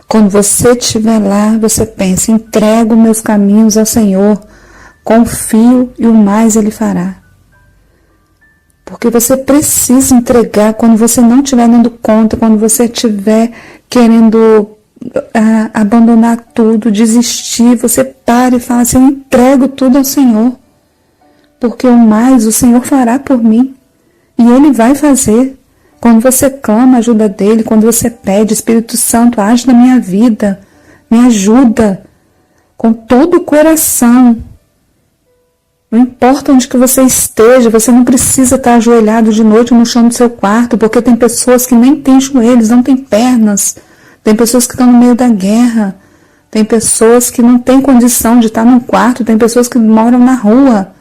Quando você estiver lá, você pensa, entrego meus caminhos ao Senhor, confio e o mais Ele fará. Porque você precisa entregar quando você não estiver dando conta, quando você estiver querendo abandonar tudo, desistir, você para e fala assim, eu entrego tudo ao Senhor, porque o mais o Senhor fará por mim, e Ele vai fazer. Quando você clama a ajuda dEle, quando você pede, Espírito Santo, age na minha vida, me ajuda, com todo o coração. Não importa onde que você esteja, você não precisa estar ajoelhado de noite no chão do seu quarto, porque tem pessoas que nem têm joelhos, não têm pernas. Tem pessoas que estão no meio da guerra. Tem pessoas que não têm condição de estar num quarto. Tem pessoas que moram na rua.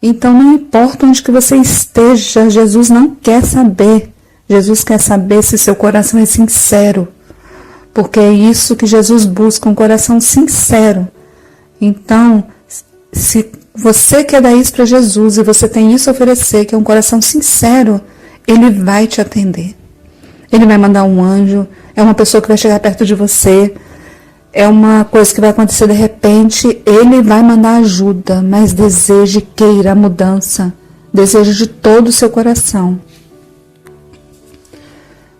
Então não importa onde que você esteja, Jesus não quer saber. Jesus quer saber se seu coração é sincero. Porque é isso que Jesus busca, um coração sincero. Então, se você quer dar isso para Jesus e você tem isso a oferecer, que é um coração sincero, Ele vai te atender. Ele vai mandar um anjo, é uma pessoa que vai chegar perto de você, é uma coisa que vai acontecer de repente, Ele vai mandar ajuda, mas deseje, queira a mudança, deseje de todo o seu coração.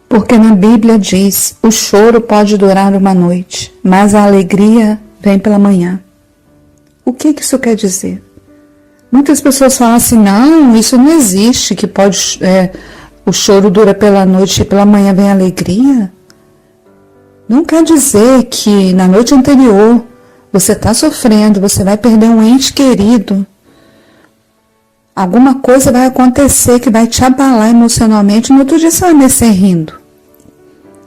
Porque na Bíblia diz, o choro pode durar uma noite, mas a alegria vem pela manhã. O que isso quer dizer? Muitas pessoas falam assim, não, isso não existe, que pode, o choro dura pela noite e pela manhã vem a alegria. Não quer dizer que na noite anterior você está sofrendo, você vai perder um ente querido. Alguma coisa vai acontecer que vai te abalar emocionalmente, no outro dia você vai descer rindo.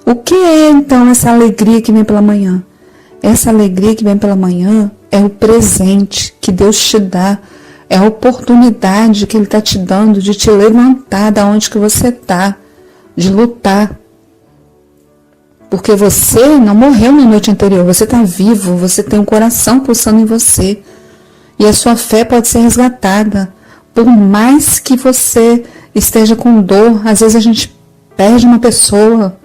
O que é então essa alegria que vem pela manhã? Essa alegria que vem pela manhã é o presente que Deus te dá, é a oportunidade que Ele está te dando de te levantar da onde que você está, de lutar. Porque você não morreu na noite anterior, você está vivo, você tem um coração pulsando em você. E a sua fé pode ser resgatada. Por mais que você esteja com dor, às vezes a gente perde uma pessoa.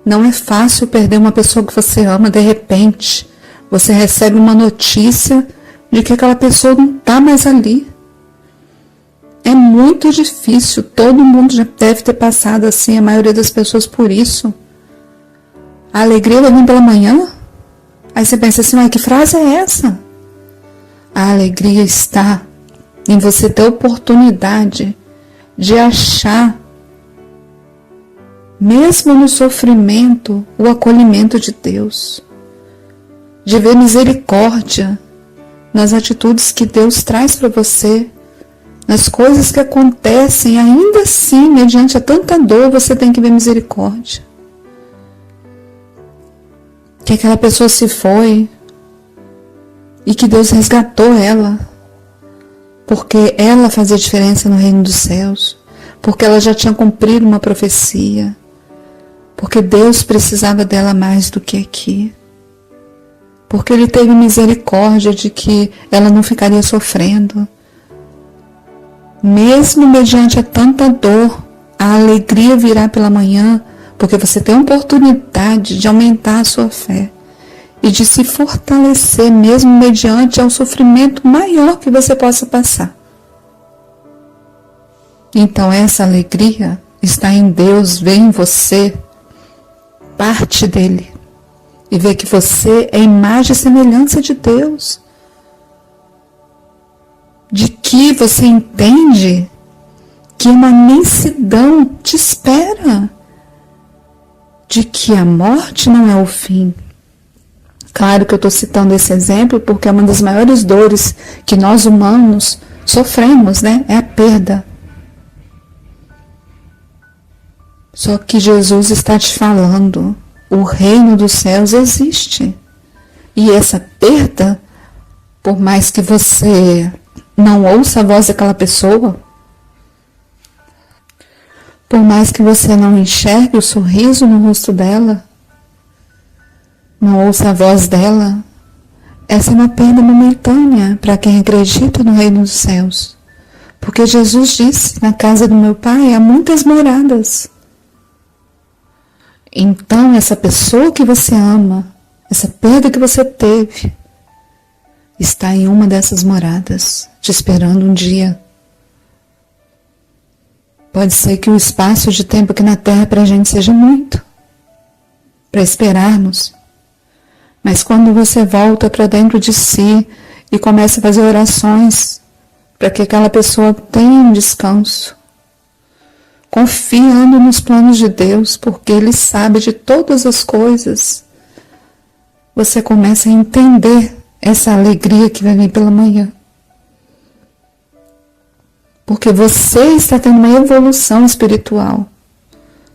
Não é fácil perder uma pessoa que você ama de repente. Você recebe uma notícia de que aquela pessoa não está mais ali. É muito difícil, todo mundo já deve ter passado assim, a maioria das pessoas por isso. A alegria vai vir pela manhã? Aí você pensa assim, mas que frase é essa? A alegria está em você ter oportunidade de achar, mesmo no sofrimento, o acolhimento de Deus, de ver misericórdia nas atitudes que Deus traz para você, nas coisas que acontecem, ainda assim, mediante a tanta dor, você tem que ver misericórdia. Que aquela pessoa se foi e que Deus resgatou ela, porque ela fazia diferença no reino dos céus, porque ela já tinha cumprido uma profecia, porque Deus precisava dela mais do que aqui, porque Ele teve misericórdia de que ela não ficaria sofrendo. Mesmo mediante a tanta dor, a alegria virá pela manhã, porque você tem a oportunidade de aumentar a sua fé e de se fortalecer mesmo mediante ao sofrimento maior que você possa passar. Então essa alegria está em Deus, vê em você parte dele e vê que você é imagem e semelhança de Deus, de que você entende que uma imensidão te espera, de que a morte não é o fim. Claro que eu estou citando esse exemplo porque é uma das maiores dores que nós humanos sofremos, né? É a perda. Só que Jesus está te falando, o reino dos céus existe. E essa perda, por mais que você não ouça a voz daquela pessoa, por mais que você não enxergue o sorriso no rosto dela, não ouça a voz dela, essa é uma perda momentânea para quem acredita no reino dos céus. Porque Jesus disse, na casa do meu Pai há muitas moradas. Então essa pessoa que você ama, essa perda que você teve, está em uma dessas moradas, te esperando um dia. Pode ser que o espaço de tempo aqui na Terra para a gente seja muito, para esperarmos. Mas quando você volta para dentro de si e começa a fazer orações para que aquela pessoa tenha um descanso, confiando nos planos de Deus, porque Ele sabe de todas as coisas, você começa a entender essa alegria que vai vir pela manhã. Porque você está tendo uma evolução espiritual.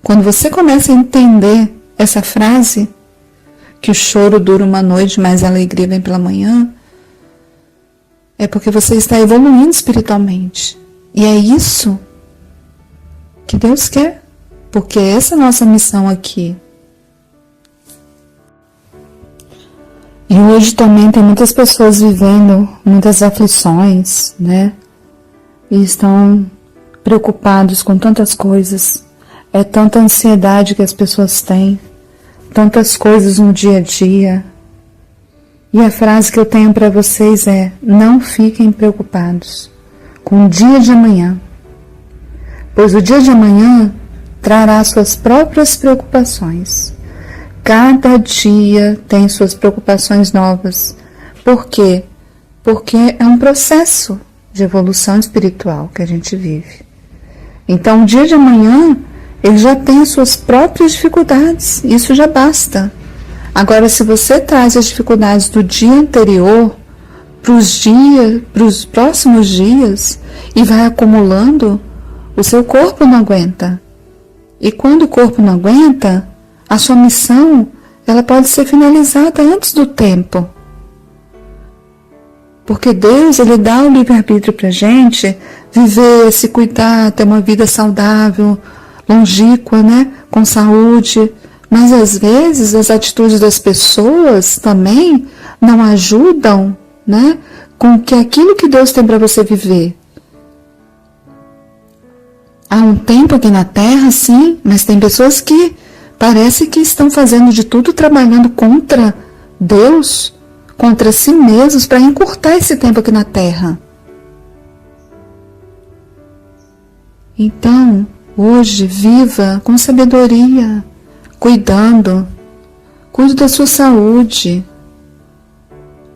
Quando você começa a entender essa frase, que o choro dura uma noite, mas a alegria vem pela manhã, é porque você está evoluindo espiritualmente. E é isso que Deus quer, porque essa é a nossa missão aqui. E hoje também tem muitas pessoas vivendo muitas aflições, né? E estão preocupados com tantas coisas. É tanta ansiedade que as pessoas têm, tantas coisas no dia a dia. E a frase que eu tenho para vocês é: não fiquem preocupados com o dia de amanhã, pois o dia de amanhã trará suas próprias preocupações. Cada dia tem suas preocupações novas. Por quê? Porque é um processo de evolução espiritual que a gente vive. Então, o dia de amanhã, ele já tem as suas próprias dificuldades. Isso já basta. Agora, se você traz as dificuldades do dia anterior para os próximos dias e vai acumulando, o seu corpo não aguenta. E quando o corpo não aguenta, a sua missão, ela pode ser finalizada antes do tempo. Porque Deus, Ele dá o livre-arbítrio para a gente viver, se cuidar, ter uma vida saudável, longínqua, né? Com saúde. Mas às vezes as atitudes das pessoas também não ajudam, né? Com que aquilo que Deus tem para você viver. Há um tempo aqui na Terra, sim, mas tem pessoas que parece que estão fazendo de tudo, trabalhando contra Deus, contra si mesmos, para encurtar esse tempo aqui na Terra. Então, hoje, viva com sabedoria, cuide da sua saúde,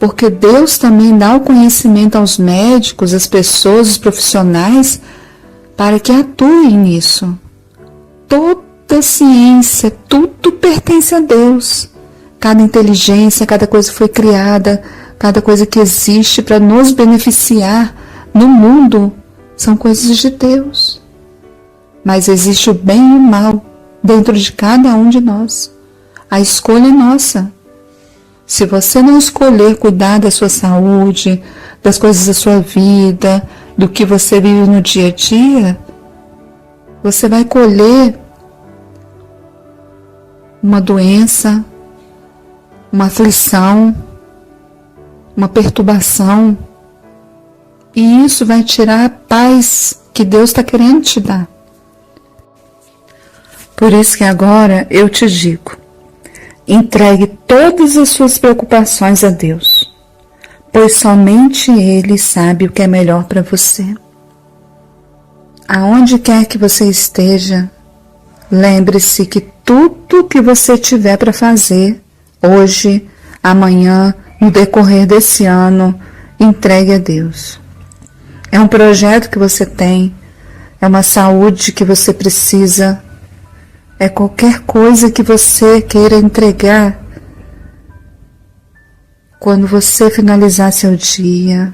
porque Deus também dá o conhecimento aos médicos, às pessoas, os profissionais, para que atuem nisso. Toda ciência, tudo pertence a Deus. Cada inteligência, cada coisa que foi criada, cada coisa que existe para nos beneficiar no mundo, são coisas de Deus. Mas existe o bem e o mal dentro de cada um de nós. A escolha é nossa. Se você não escolher cuidar da sua saúde, das coisas da sua vida, do que você vive no dia a dia, você vai colher uma doença, uma aflição, uma perturbação, e isso vai tirar a paz que Deus está querendo te dar. Por isso que agora eu te digo, entregue todas as suas preocupações a Deus, pois somente Ele sabe o que é melhor para você. Aonde quer que você esteja, lembre-se que tudo que você tiver para fazer, hoje, amanhã, no decorrer desse ano, entregue a Deus. É um projeto que você tem, é uma saúde que você precisa, é qualquer coisa que você queira entregar. Quando você finalizar seu dia,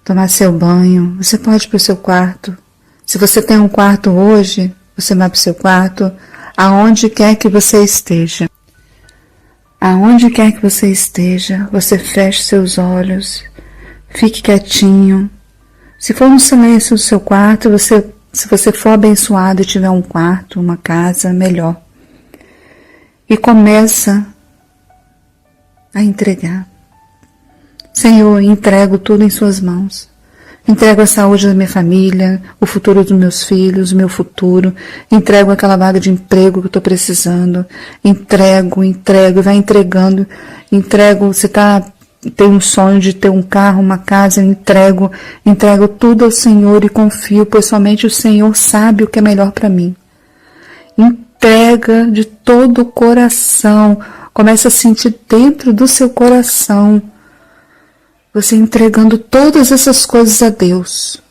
tomar seu banho, você pode ir para o seu quarto. Se você tem um quarto hoje, você vai para o seu quarto, aonde quer que você esteja. Aonde quer que você esteja, você feche seus olhos, fique quietinho. Se for no silêncio do seu quarto, se você for abençoado e tiver um quarto, uma casa, melhor. E começa a entregar. Senhor, entrego tudo em suas mãos. Entrego a saúde da minha família, o futuro dos meus filhos, o meu futuro. Entrego aquela vaga de emprego que eu estou precisando. Entrego, e vai entregando. Entrego, você tem um sonho de ter um carro, uma casa, eu entrego tudo ao Senhor e confio, pois somente o Senhor sabe o que é melhor para mim. Entrega de todo o coração. Começa a sentir dentro do seu coração você entregando todas essas coisas a Deus.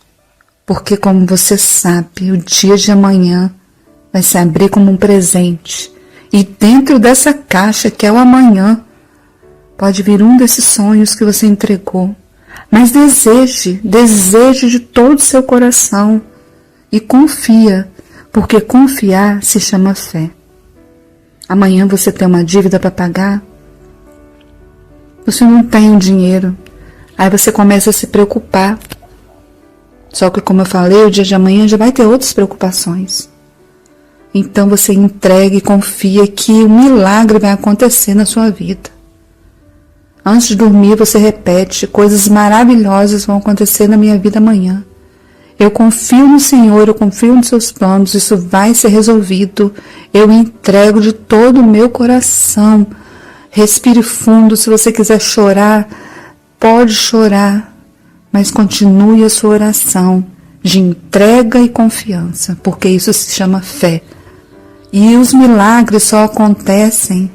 Porque, como você sabe, o dia de amanhã vai se abrir como um presente. E dentro dessa caixa, que é o amanhã, pode vir um desses sonhos que você entregou. Mas deseje de todo o seu coração. E confia, porque confiar se chama fé. Amanhã você tem uma dívida para pagar. Você não tem o dinheiro. Aí você começa a se preocupar. Só que, como eu falei, o dia de amanhã já vai ter outras preocupações. Então você entrega e confia que o milagre vai acontecer na sua vida. Antes de dormir, você repete: coisas maravilhosas vão acontecer na minha vida amanhã. Eu confio no Senhor, eu confio nos seus planos, isso vai ser resolvido. Eu entrego de todo o meu coração. Respire fundo, se você quiser chorar, pode chorar, mas continue a sua oração de entrega e confiança, porque isso se chama fé. E os milagres só acontecem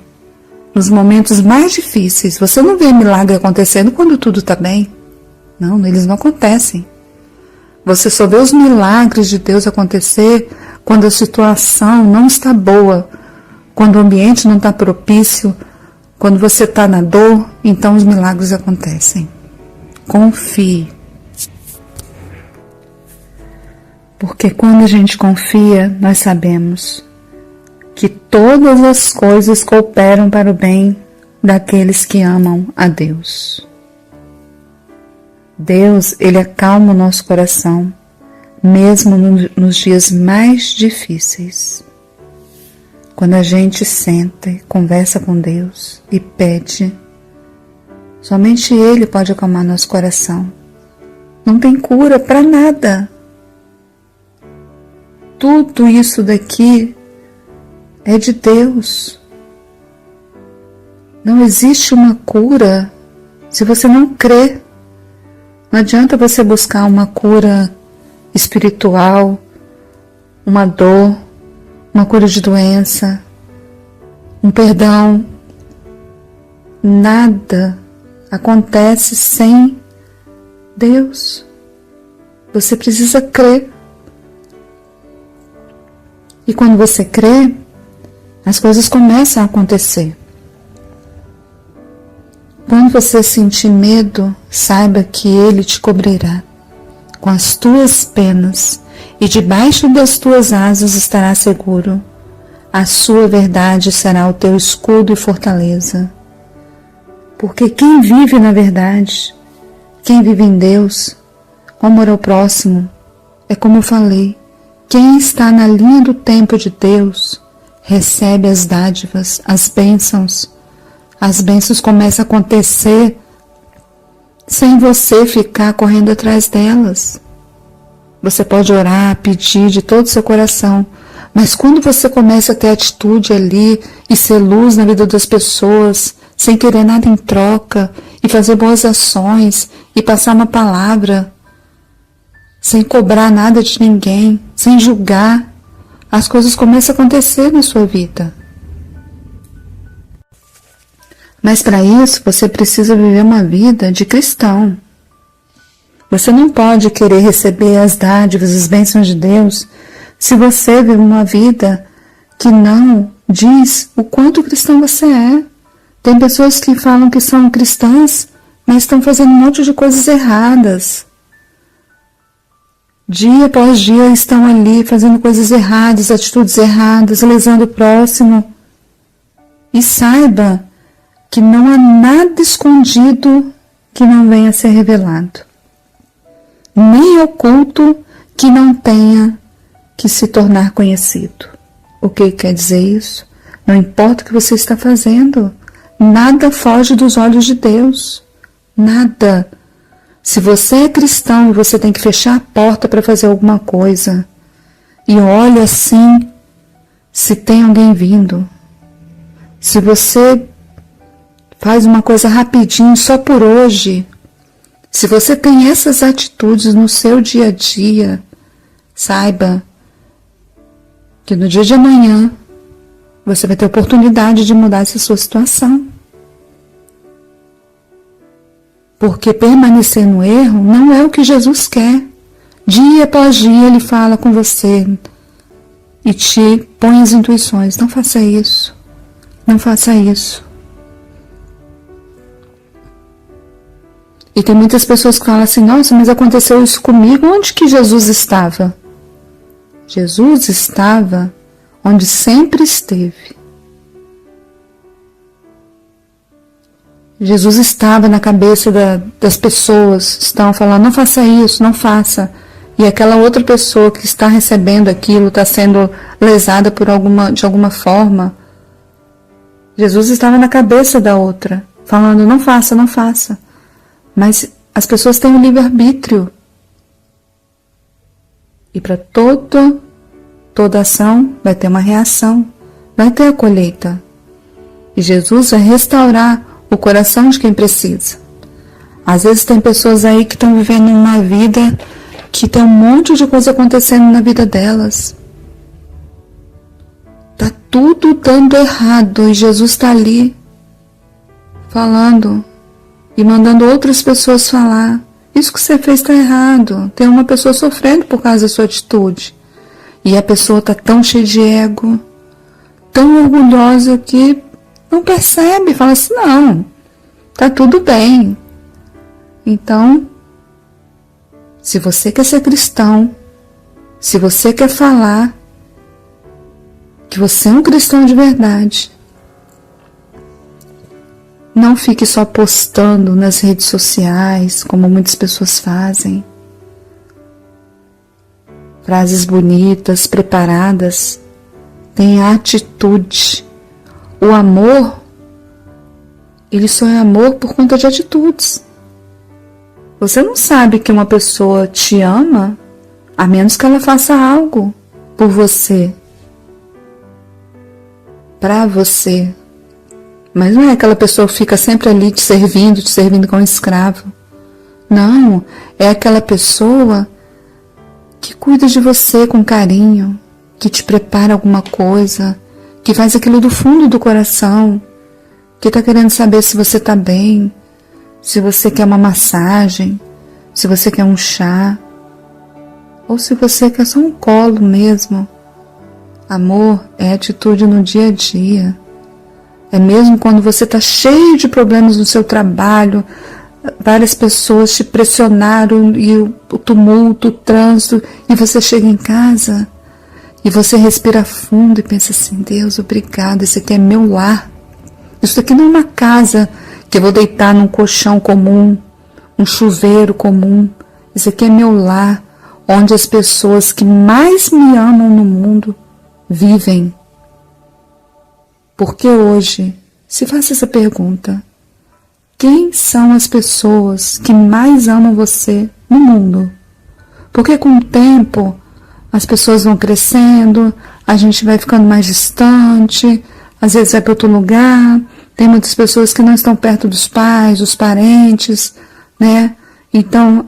nos momentos mais difíceis. Você não vê milagre acontecendo quando tudo está bem. Não, eles não acontecem. Você só vê os milagres de Deus acontecer quando a situação não está boa, quando o ambiente não está propício, quando você está na dor, então os milagres acontecem. Confie. Porque quando a gente confia, nós sabemos que todas as coisas cooperam para o bem daqueles que amam a Deus. Deus, Ele acalma o nosso coração, mesmo nos dias mais difíceis. Quando a gente senta e conversa com Deus e pede, somente Ele pode acalmar nosso coração. Não tem cura para nada. Tudo isso daqui é de Deus. Não existe uma cura se você não crê. Não adianta você buscar uma cura espiritual, uma dor, uma cura de doença, um perdão. Nada acontece sem Deus. Você precisa crer. E quando você crê, as coisas começam a acontecer. Quando você sentir medo, saiba que Ele te cobrirá com as tuas penas e debaixo das tuas asas estará seguro. A sua verdade será o teu escudo e fortaleza. Porque quem vive na verdade, quem vive em Deus, o amor ao próximo, é como eu falei, quem está na linha do tempo de Deus, recebe as dádivas, as bênçãos. As bênçãos começam a acontecer sem você ficar correndo atrás delas. Você pode orar, pedir de todo o seu coração, mas quando você começa a ter atitude ali e ser luz na vida das pessoas, sem querer nada em troca, e fazer boas ações, e passar uma palavra, sem cobrar nada de ninguém, sem julgar, as coisas começam a acontecer na sua vida. Mas para isso você precisa viver uma vida de cristão. Você não pode querer receber as dádivas, as bênçãos de Deus, se você vive uma vida que não diz o quanto cristão você é. Tem pessoas que falam que são cristãs, mas estão fazendo um monte de coisas erradas. Dia após dia estão ali fazendo coisas erradas, atitudes erradas, lesando o próximo. E saiba que não há nada escondido que não venha a ser revelado. Nem oculto que não tenha que se tornar conhecido. O que quer dizer isso? Não importa o que você está fazendo, nada foge dos olhos de Deus. Nada. Se você é cristão e você tem que fechar a porta para fazer alguma coisa, e olha assim, se tem alguém vindo. Se você faz uma coisa rapidinho, só por hoje, se você tem essas atitudes no seu dia a dia, saiba que no dia de amanhã você vai ter oportunidade de mudar essa sua situação. Porque permanecer no erro não é o que Jesus quer. Dia após dia Ele fala com você e te põe as intuições. Não faça isso. Não faça isso. E tem muitas pessoas que falam assim, nossa, mas aconteceu isso comigo. Onde que Jesus estava? Jesus estava onde sempre esteve. Jesus estava na cabeça das pessoas, estão falando, não faça isso, não faça. E aquela outra pessoa que está recebendo aquilo, está sendo lesada de alguma forma. Jesus estava na cabeça da outra, falando, não faça, não faça. Mas as pessoas têm um livre-arbítrio. E para toda ação vai ter uma reação, vai ter a colheita. E Jesus vai restaurar o coração de quem precisa. Às vezes tem pessoas aí que estão vivendo uma vida que tem um monte de coisa acontecendo na vida delas. Tá tudo dando errado e Jesus está ali falando e mandando outras pessoas falar. Isso que você fez está errado. Tem uma pessoa sofrendo por causa da sua atitude. E a pessoa está tão cheia de ego, tão orgulhosa que não percebe, fala assim, não, tá tudo bem. Então, se você quer ser cristão, se você quer falar que você é um cristão de verdade, não fique só postando nas redes sociais, como muitas pessoas fazem. Frases bonitas, preparadas. Tenha atitude. O amor, ele só é amor por conta de atitudes. Você não sabe que uma pessoa te ama, a menos que ela faça algo por você. Para você. Mas não é aquela pessoa que fica sempre ali te servindo como escravo. Não, é aquela pessoa que cuida de você com carinho, que te prepara alguma coisa, que faz aquilo do fundo do coração, que está querendo saber se você está bem, se você quer uma massagem, se você quer um chá, ou se você quer só um colo mesmo. Amor é atitude no dia a dia. É mesmo quando você está cheio de problemas no seu trabalho, várias pessoas te pressionaram e o tumulto, o trânsito, e você chega em casa e você respira fundo e pensa assim: Deus, obrigado, esse aqui é meu lar. Isso aqui não é uma casa que eu vou deitar num colchão comum, um chuveiro comum. Isso aqui é meu lar, onde as pessoas que mais me amam no mundo vivem. Porque hoje, se faça essa pergunta: quem são as pessoas que mais amam você no mundo? Porque com o tempo, as pessoas vão crescendo, a gente vai ficando mais distante, às vezes vai para outro lugar, tem muitas pessoas que não estão perto dos pais, dos parentes, né? Então,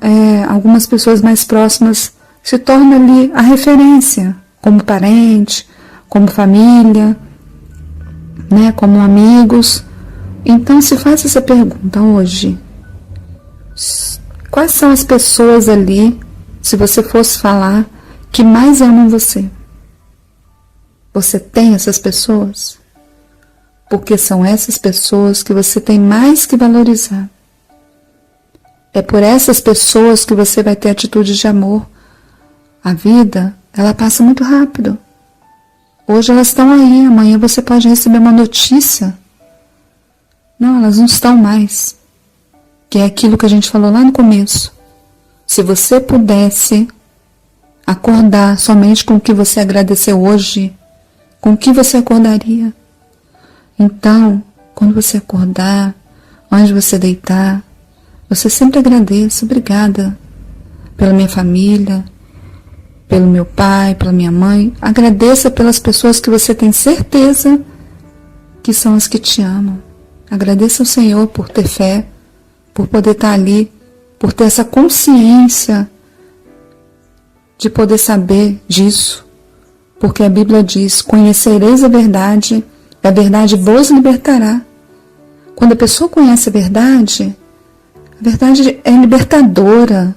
algumas pessoas mais próximas se tornam ali a referência, como parente, como família, né? Como amigos. Então, se faça essa pergunta hoje: quais são as pessoas ali, se você fosse falar, que mais amam você? Você tem essas pessoas? Porque são essas pessoas que você tem mais que valorizar. É por essas pessoas que você vai ter atitudes de amor. A vida, ela passa muito rápido. Hoje elas estão aí, amanhã você pode receber uma notícia. Não, elas não estão mais. Que é aquilo que a gente falou lá no começo. Se você pudesse acordar somente com o que você agradeceu hoje, com o que você acordaria? Então, quando você acordar, antes de você deitar, você sempre agradeça: obrigada pela minha família, pelo meu pai, pela minha mãe. Agradeça pelas pessoas que você tem certeza que são as que te amam. Agradeça ao Senhor por ter fé, por poder estar ali, por ter essa consciência de poder saber disso. Porque a Bíblia diz: conhecereis a verdade vos libertará. Quando a pessoa conhece a verdade é libertadora.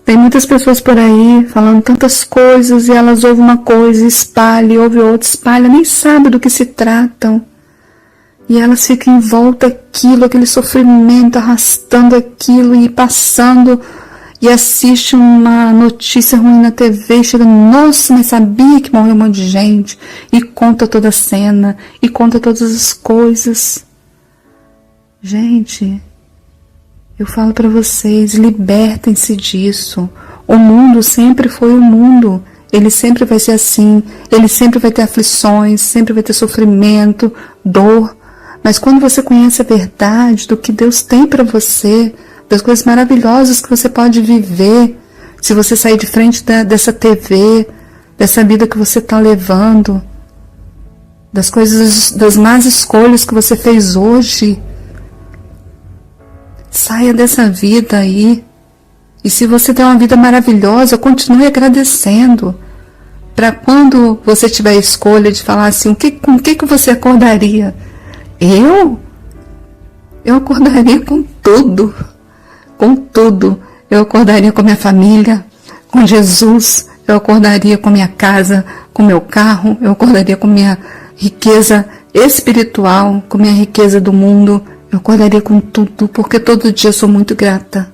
Tem muitas pessoas por aí falando tantas coisas e elas ouvem uma coisa, espalham, ouvem outra, espalham, nem sabem do que se tratam. E elas ficam em volta daquilo, aquele sofrimento, arrastando aquilo e passando, e assiste uma notícia ruim na TV e chega: nossa, mas sabia que morreu um monte de gente? E conta toda a cena, e conta todas as coisas. Gente, eu falo para vocês, libertem-se disso. O mundo sempre foi o mundo. Ele sempre vai ser assim. Ele sempre vai ter aflições, sempre vai ter sofrimento, dor. Mas quando você conhece a verdade do que Deus tem para você, das coisas maravilhosas que você pode viver, se você sair de frente dessa TV, dessa vida que você está levando, das coisas, das más escolhas que você fez hoje, saia dessa vida aí. E se você tem uma vida maravilhosa, continue agradecendo. Para quando você tiver a escolha de falar assim: com o que você acordaria? Eu acordaria com tudo. Com tudo. Eu acordaria com minha família, com Jesus. Eu acordaria com minha casa, com meu carro. Eu acordaria com minha riqueza espiritual, com minha riqueza do mundo. Eu acordaria com tudo, porque todo dia eu sou muito grata.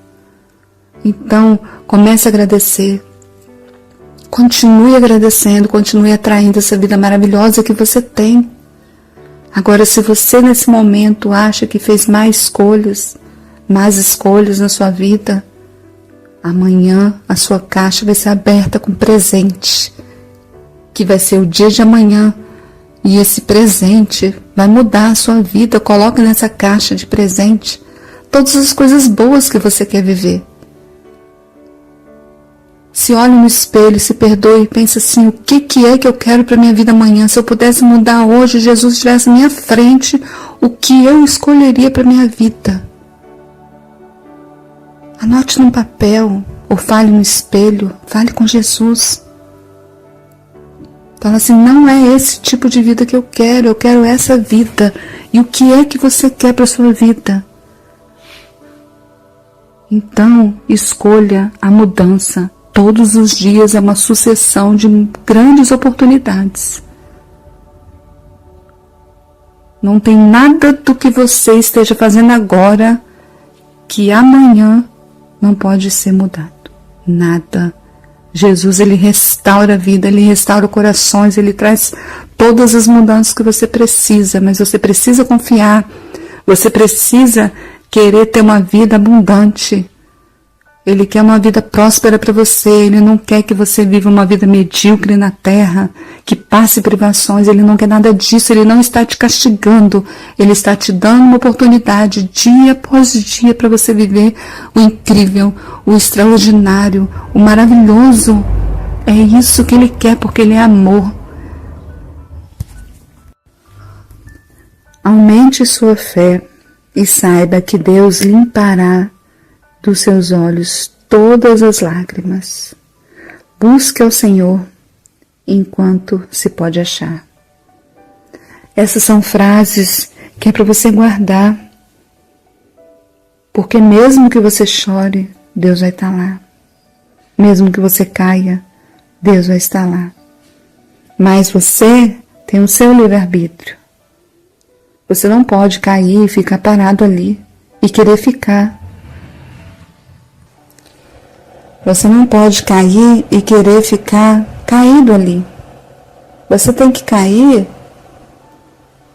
Então, comece a agradecer. Continue agradecendo, continue atraindo essa vida maravilhosa que você tem. Agora, se você nesse momento acha que fez más escolhas na sua vida, amanhã a sua caixa vai ser aberta com presente, que vai ser o dia de amanhã. E esse presente vai mudar a sua vida. Coloque nessa caixa de presente todas as coisas boas que você quer viver. Se olhe no espelho, se perdoe e pense assim: o que é que eu quero para minha vida amanhã? Se eu pudesse mudar hoje, Jesus estivesse à minha frente, o que eu escolheria para minha vida? Anote num papel ou fale no espelho, fale com Jesus. Fala assim: não é esse tipo de vida que eu quero essa vida. E o que é que você quer para a sua vida? Então, escolha a mudança. Todos os dias é uma sucessão de grandes oportunidades. Não tem nada do que você esteja fazendo agora que amanhã não pode ser mudado. Nada. Jesus, ele restaura a vida, ele restaura corações, ele traz todas as mudanças que você precisa, mas você precisa confiar, você precisa querer ter uma vida abundante. Ele quer uma vida próspera para você, ele não quer que você viva uma vida medíocre na terra, que passe privações, ele não quer nada disso, ele não está te castigando, ele está te dando uma oportunidade dia após dia para você viver o incrível, o extraordinário, o maravilhoso. É isso que ele quer, porque ele é amor. Aumente sua fé e saiba que Deus limpará dos seus olhos todas as lágrimas. Busque ao Senhor enquanto se pode achar. Essas são frases que é para você guardar, porque mesmo que você chore, Deus vai estar lá. Mesmo que você caia, Deus vai estar lá. Mas você tem o seu livre-arbítrio. Você não pode cair e ficar parado ali e querer ficar. Você não pode cair e querer ficar caído ali. Você tem que cair,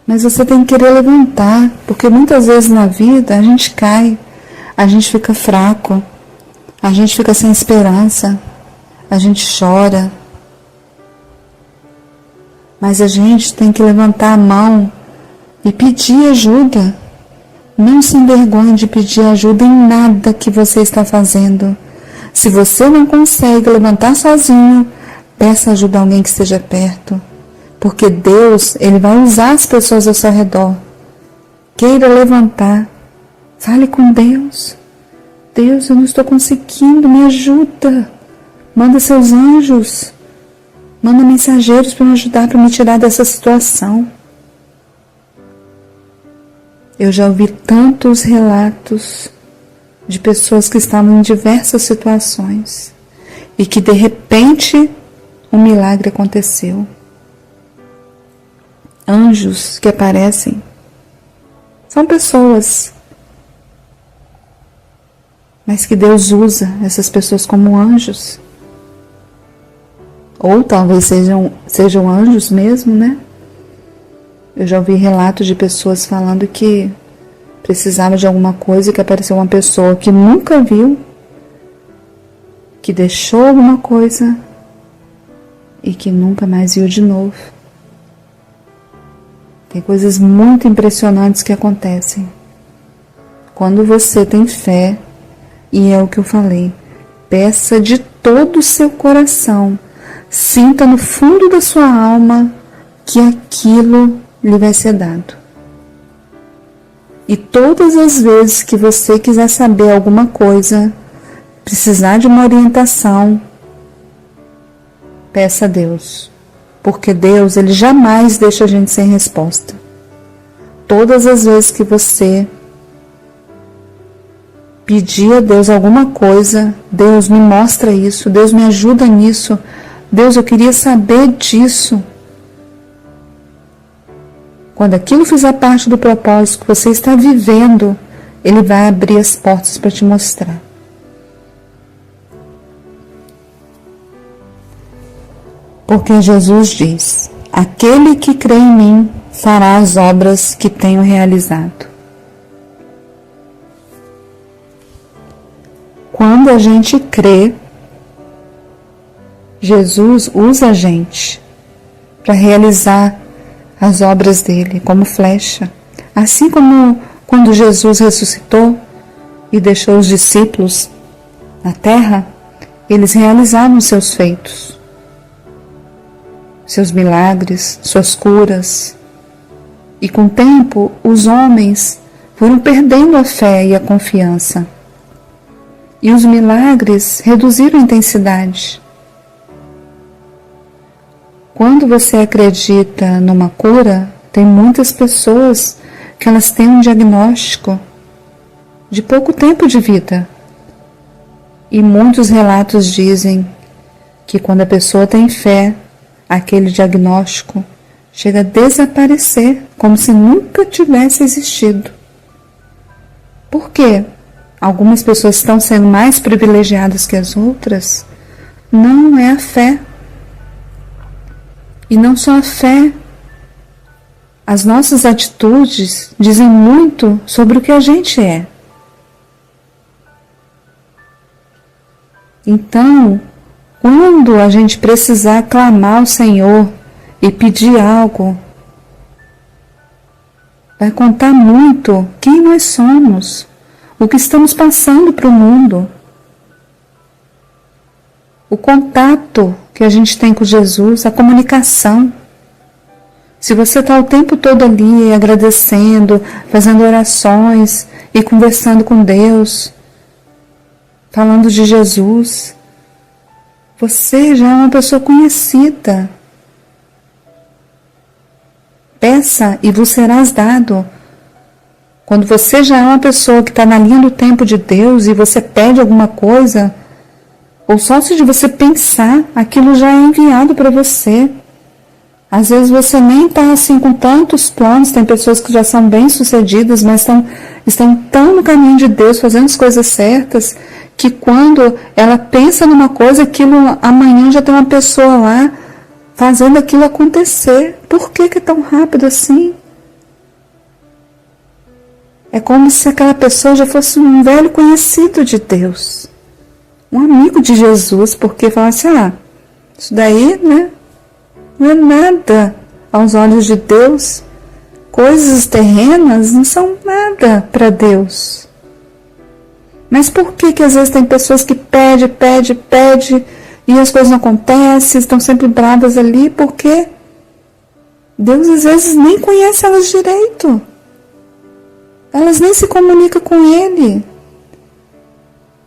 mas você tem que querer levantar, porque muitas vezes na vida a gente cai, a gente fica fraco, a gente fica sem esperança, a gente chora. Mas a gente tem que levantar a mão e pedir ajuda. Não se envergonhe de pedir ajuda em nada que você está fazendo. Se você não consegue levantar sozinho, peça ajuda a alguém que esteja perto. Porque Deus, ele vai usar as pessoas ao seu redor. Queira levantar. Fale com Deus. Deus, eu não estou conseguindo, me ajuda. Manda seus anjos. Manda mensageiros para me ajudar, para me tirar dessa situação. Eu já ouvi tantos relatos de pessoas que estavam em diversas situações e que de repente um milagre aconteceu. Anjos que aparecem são pessoas, mas que Deus usa essas pessoas como anjos. Ou talvez sejam anjos mesmo, né? Eu já ouvi relatos de pessoas falando que precisava de alguma coisa e que apareceu uma pessoa que nunca viu, que deixou alguma coisa e que nunca mais viu de novo. Tem coisas muito impressionantes que acontecem quando você tem fé, e é o que eu falei. Peça de todo o seu coração, sinta no fundo da sua alma que aquilo lhe vai ser dado. E todas as vezes que você quiser saber alguma coisa, precisar de uma orientação, peça a Deus. Porque Deus, ele jamais deixa a gente sem resposta. Todas as vezes que você pedir a Deus alguma coisa, Deus me mostra isso, Deus me ajuda nisso, Deus, eu queria saber disso. Quando aquilo fizer parte do propósito que você está vivendo, Ele vai abrir as portas para te mostrar. Porque Jesus diz: aquele que crê em mim fará as obras que tenho realizado. Quando a gente crê, Jesus usa a gente para realizar as obras dele como flecha. Assim como quando Jesus ressuscitou e deixou os discípulos na terra, eles realizaram seus feitos, seus milagres, suas curas. E com o tempo, os homens foram perdendo a fé e a confiança. E os milagres reduziram a intensidade. Quando você acredita numa cura, tem muitas pessoas que elas têm um diagnóstico de pouco tempo de vida. E muitos relatos dizem que quando a pessoa tem fé, aquele diagnóstico chega a desaparecer, como se nunca tivesse existido. Por quê? Algumas pessoas estão sendo mais privilegiadas que as outras? Não é a fé. E não só a fé. As nossas atitudes dizem muito sobre o que a gente é. Então, quando a gente precisar clamar ao Senhor e pedir algo, vai contar muito quem nós somos, o que estamos passando para o mundo, o contato que a gente tem com Jesus, a comunicação. Se você está o tempo todo ali agradecendo, fazendo orações e conversando com Deus, falando de Jesus, você já é uma pessoa conhecida. Peça e vos serás dado. Quando você já é uma pessoa que está na linha do tempo de Deus e você pede alguma coisa, ou só se você pensar, aquilo já é enviado para você. Às vezes você nem está assim com tantos planos, tem pessoas que já são bem-sucedidas, mas estão tão no caminho de Deus, fazendo as coisas certas, que quando ela pensa numa coisa, aquilo amanhã já tem uma pessoa lá fazendo aquilo acontecer. Por que é tão rápido assim? É como se aquela pessoa já fosse um velho conhecido de Deus, um amigo de Jesus, porque fala assim, isso daí, né, não é nada aos olhos de Deus. Coisas terrenas não são nada para Deus. Mas por que às vezes tem pessoas que pede e as coisas não acontecem, estão sempre bravas ali? Porque Deus às vezes nem conhece elas direito. Elas nem se comunicam com Ele.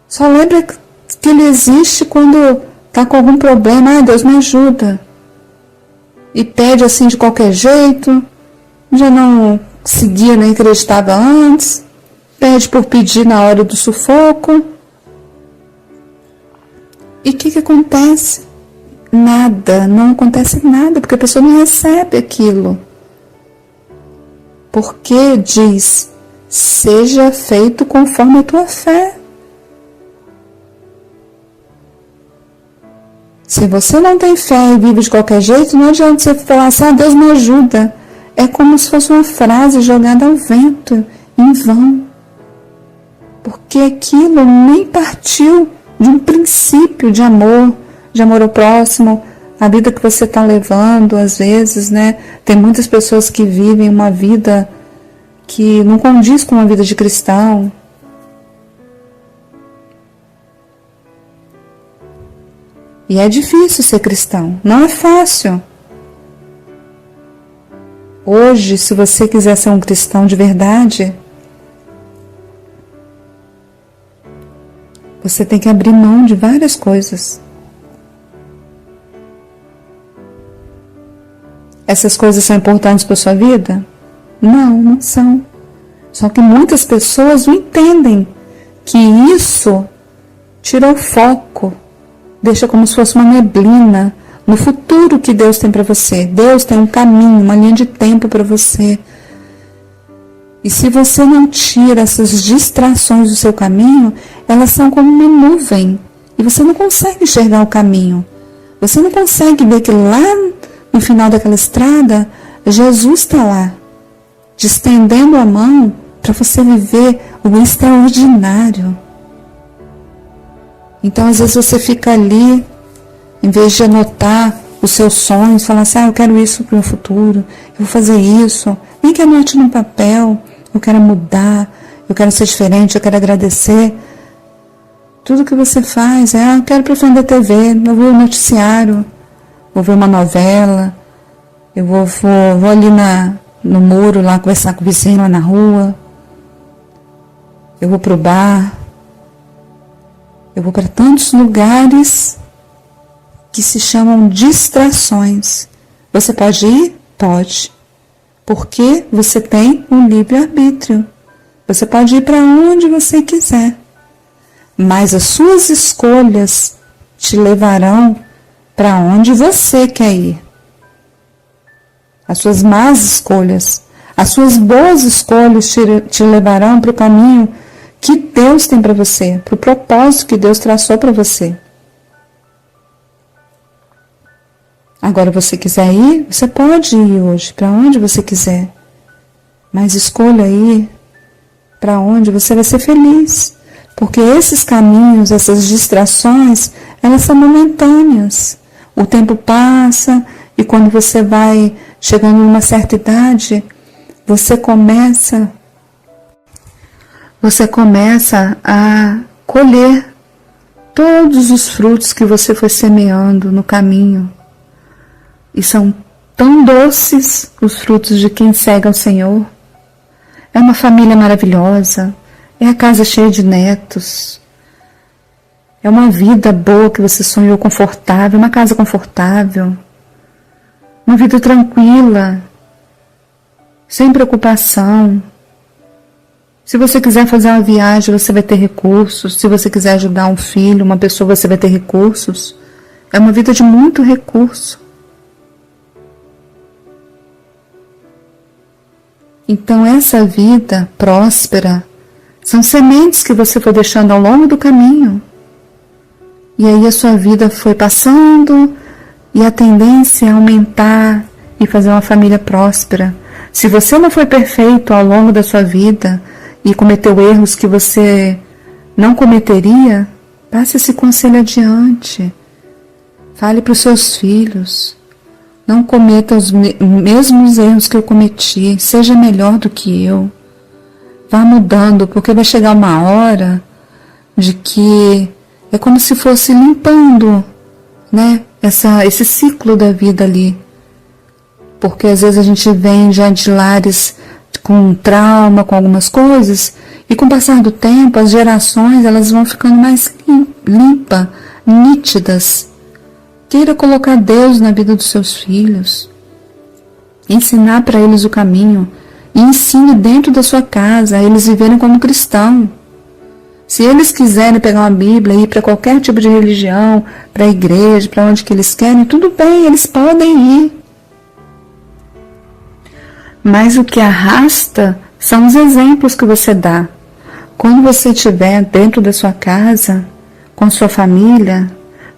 Só lembra que Ele existe quando está com algum problema. Deus me ajuda. E pede assim de qualquer jeito. Já não seguia nem acreditava antes. Pede por pedir na hora do sufoco. E o que acontece? Nada, não acontece nada, porque a pessoa não recebe aquilo. Porque diz, seja feito conforme a tua fé. Se você não tem fé e vive de qualquer jeito, não adianta você falar assim, Deus me ajuda. É como se fosse uma frase jogada ao vento, em vão. Porque aquilo nem partiu de um princípio de amor ao próximo, a vida que você está levando, às vezes, né? Tem muitas pessoas que vivem uma vida que não condiz com uma vida de cristão. E é difícil ser cristão, não é fácil. Hoje, se você quiser ser um cristão de verdade, você tem que abrir mão de várias coisas. Essas coisas são importantes para a sua vida? Não, não são. Só que muitas pessoas não entendem que isso tira o foco, deixa como se fosse uma neblina no futuro que Deus tem para você. Deus tem um caminho, uma linha de tempo para você. E se você não tira essas distrações do seu caminho, elas são como uma nuvem. E você não consegue enxergar o caminho. Você não consegue ver que lá no final daquela estrada, Jesus está lá, te estendendo a mão para você viver o extraordinário. Então, às vezes você fica ali, em vez de anotar os seus sonhos, falar assim, eu quero isso para o meu futuro, eu vou fazer isso, nem que anote no papel, eu quero mudar, eu quero ser diferente, eu quero agradecer. Tudo que você faz eu quero ir para frente da TV, eu vou no noticiário, vou ver uma novela, eu vou ali no muro lá conversar com o vizinho lá na rua, eu vou para o bar, eu vou para tantos lugares que se chamam distrações. Você pode ir? Pode. Porque você tem um livre-arbítrio. Você pode ir para onde você quiser. Mas as suas escolhas te levarão para onde você quer ir. As suas más escolhas, as suas boas escolhas te levarão para o caminho que Deus tem para você, para o propósito que Deus traçou para você. Agora, você quiser ir, você pode ir hoje, para onde você quiser. Mas escolha ir para onde você vai ser feliz. Porque esses caminhos, essas distrações, elas são momentâneas. O tempo passa e quando você vai chegando numa certa idade, você começa a colher todos os frutos que você foi semeando no caminho. E são tão doces os frutos de quem segue ao Senhor. É uma família maravilhosa, é a casa cheia de netos, é uma vida boa que você sonhou confortável, uma casa confortável, uma vida tranquila, sem preocupação. Se você quiser fazer uma viagem, você vai ter recursos. Se você quiser ajudar um filho, uma pessoa, você vai ter recursos. É uma vida de muito recurso. Então, essa vida próspera são sementes que você foi deixando ao longo do caminho. E aí a sua vida foi passando e a tendência é aumentar e fazer uma família próspera. Se você não foi perfeito ao longo da sua vida e cometeu erros que você não cometeria, passe esse conselho adiante. Fale para os seus filhos. Não cometa os mesmos erros que eu cometi. Seja melhor do que eu. Vá mudando, porque vai chegar uma hora de que é como se fosse limpando, né, esse ciclo da vida ali. Porque às vezes a gente vem já de lares com trauma, com algumas coisas, e com o passar do tempo, as gerações elas vão ficando mais limpas, nítidas. Queira colocar Deus na vida dos seus filhos. Ensinar para eles o caminho. E ensine dentro da sua casa a eles viverem como cristão. Se eles quiserem pegar uma Bíblia e ir para qualquer tipo de religião, para a igreja, para onde que eles querem, tudo bem, eles podem ir. Mas o que arrasta são os exemplos que você dá. Quando você estiver dentro da sua casa, com sua família,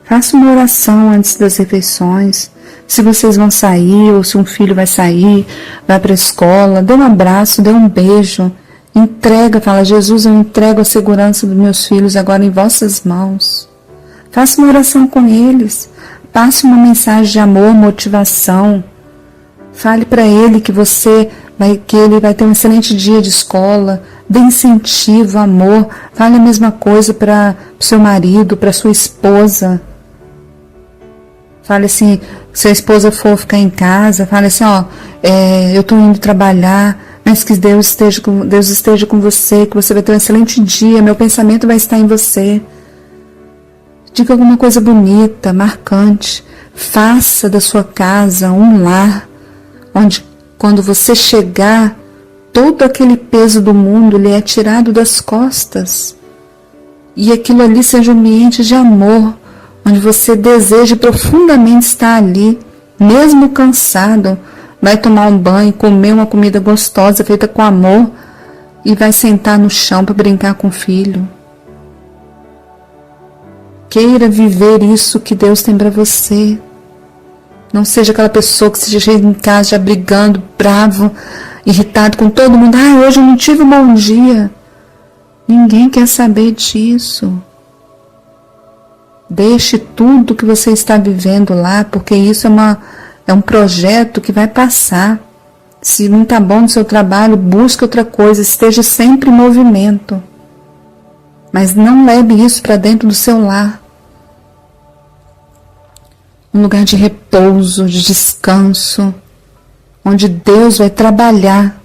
faça uma oração antes das refeições. Se vocês vão sair, ou se um filho vai sair, vai para a escola, dê um abraço, dê um beijo. Entrega, fala, Jesus, eu entrego a segurança dos meus filhos agora em vossas mãos. Faça uma oração com eles. Passe uma mensagem de amor, motivação. Fale para ele que ele vai ter um excelente dia de escola. Dê incentivo, amor. Fale a mesma coisa para o seu marido, para sua esposa. Fale assim, se a esposa for ficar em casa, fale assim, eu estou indo trabalhar, mas que Deus esteja com você, que você vai ter um excelente dia, meu pensamento vai estar em você. Diga alguma coisa bonita, marcante. Faça da sua casa um lar, onde quando você chegar, todo aquele peso do mundo lhe é tirado das costas. E aquilo ali seja um ambiente de amor, onde você deseja profundamente estar ali, mesmo cansado, vai tomar um banho, comer uma comida gostosa, feita com amor, e vai sentar no chão para brincar com o filho. Queira viver isso que Deus tem para você. Não seja aquela pessoa que se chega em casa já brigando, bravo, irritado com todo mundo. Hoje eu não tive um bom dia. Ninguém quer saber disso. Deixe tudo que você está vivendo lá, porque isso é um projeto que vai passar. Se não está bom no seu trabalho, busque outra coisa, esteja sempre em movimento. Mas não leve isso para dentro do seu lar. Um lugar de repouso, de descanso, onde Deus vai trabalhar.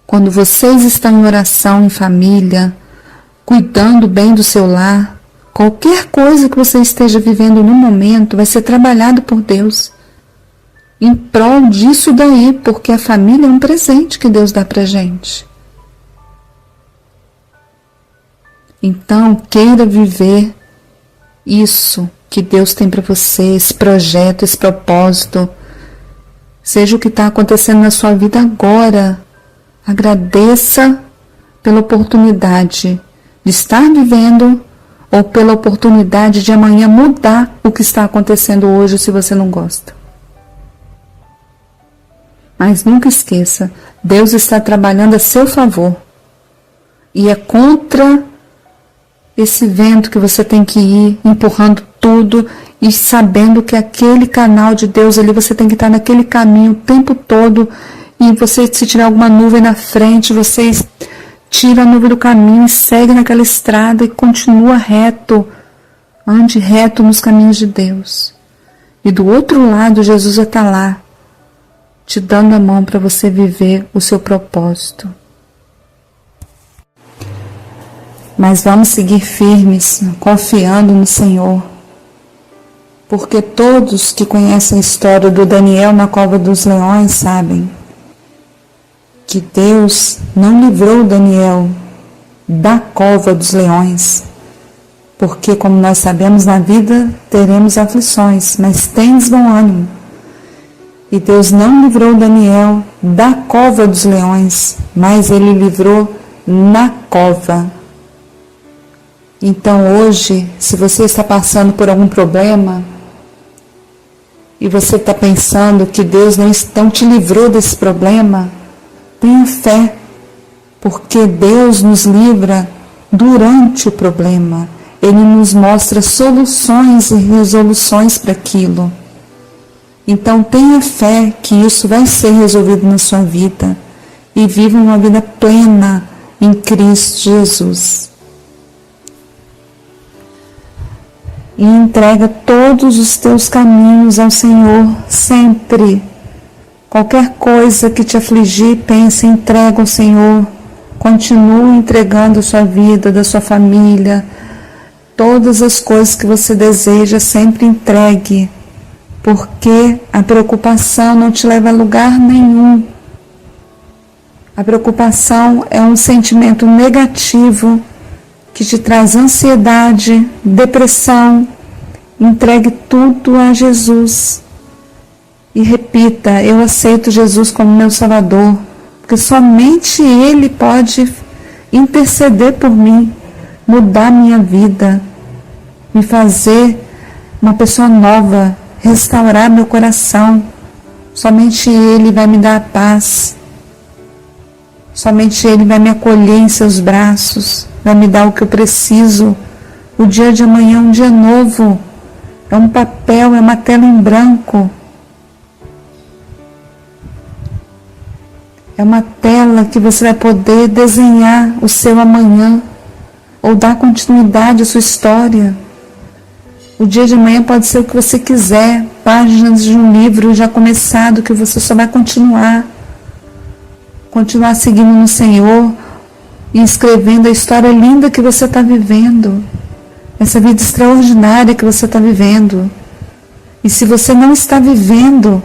Quando vocês estão em oração, em família, cuidando bem do seu lar, qualquer coisa que você esteja vivendo no momento vai ser trabalhado por Deus. em prol disso daí, porque a família é um presente que Deus dá pra gente. Então, queira viver isso que Deus tem para você, esse projeto, esse propósito. Seja o que está acontecendo na sua vida agora, agradeça pela oportunidade de estar vivendo ou pela oportunidade de amanhã mudar o que está acontecendo hoje se você não gosta. Mas nunca esqueça, Deus está trabalhando a seu favor e é contra esse vento que você tem que ir empurrando tudo e sabendo que aquele canal de Deus ali, você tem que estar naquele caminho o tempo todo, e você, se tiver alguma nuvem na frente, você tira a nuvem do caminho e segue naquela estrada e continua reto, ande reto nos caminhos de Deus. E do outro lado, Jesus já está lá, te dando a mão para você viver o seu propósito. Mas vamos seguir firmes, confiando no Senhor. Porque todos que conhecem a história do Daniel na cova dos leões sabem que Deus não livrou Daniel da cova dos leões. Porque, como nós sabemos, na vida teremos aflições, mas tendes bom ânimo. E Deus não livrou Daniel da cova dos leões, mas Ele livrou na cova. Então hoje, se você está passando por algum problema e você está pensando que Deus não te livrou desse problema, tenha fé, porque Deus nos livra durante o problema. Ele nos mostra soluções e resoluções para aquilo. Então tenha fé que isso vai ser resolvido na sua vida e viva uma vida plena em Cristo Jesus. E entrega todos os teus caminhos ao Senhor sempre. Qualquer coisa que te afligir, pense, entrega ao Senhor. Continue entregando a sua vida, da sua família. Todas as coisas que você deseja, sempre entregue. Porque a preocupação não te leva a lugar nenhum. A preocupação é um sentimento negativo que te traz ansiedade, depressão. Entregue tudo a Jesus e repita: eu aceito Jesus como meu Salvador, porque somente Ele pode interceder por mim, mudar minha vida, me fazer uma pessoa nova, restaurar meu coração. Somente Ele vai me dar a paz. Somente Ele vai me acolher em seus braços, vai me dar o que eu preciso. O dia de amanhã é um dia novo, é um papel, é uma tela em branco. É uma tela que você vai poder desenhar o seu amanhã, ou dar continuidade à sua história. O dia de amanhã pode ser o que você quiser, páginas de um livro já começado, que você só vai continuar seguindo no Senhor e escrevendo a história linda que você está vivendo, essa vida extraordinária que você está vivendo. E se você não está vivendo,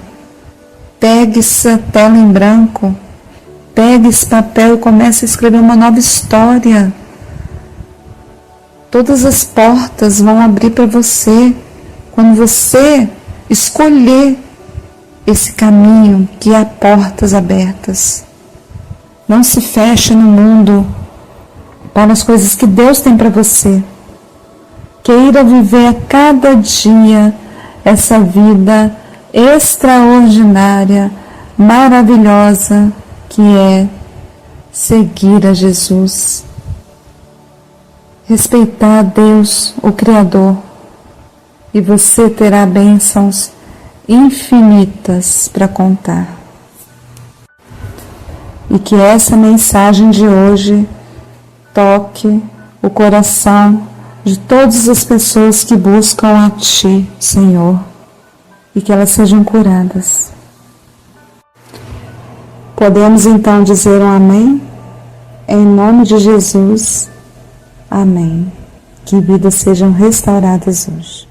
pegue essa tela em branco, pegue esse papel e comece a escrever uma nova história. Todas as portas vão abrir para você quando você escolher esse caminho que há portas abertas. Não se feche no mundo para as coisas que Deus tem para você. Queira viver a cada dia essa vida extraordinária, maravilhosa, que é seguir a Jesus. Respeitar a Deus, o Criador, e você terá bênçãos infinitas para contar. E que essa mensagem de hoje toque o coração de todas as pessoas que buscam a Ti, Senhor, e que elas sejam curadas. Podemos então dizer um amém? Em nome de Jesus, amém. Que vidas sejam restauradas hoje.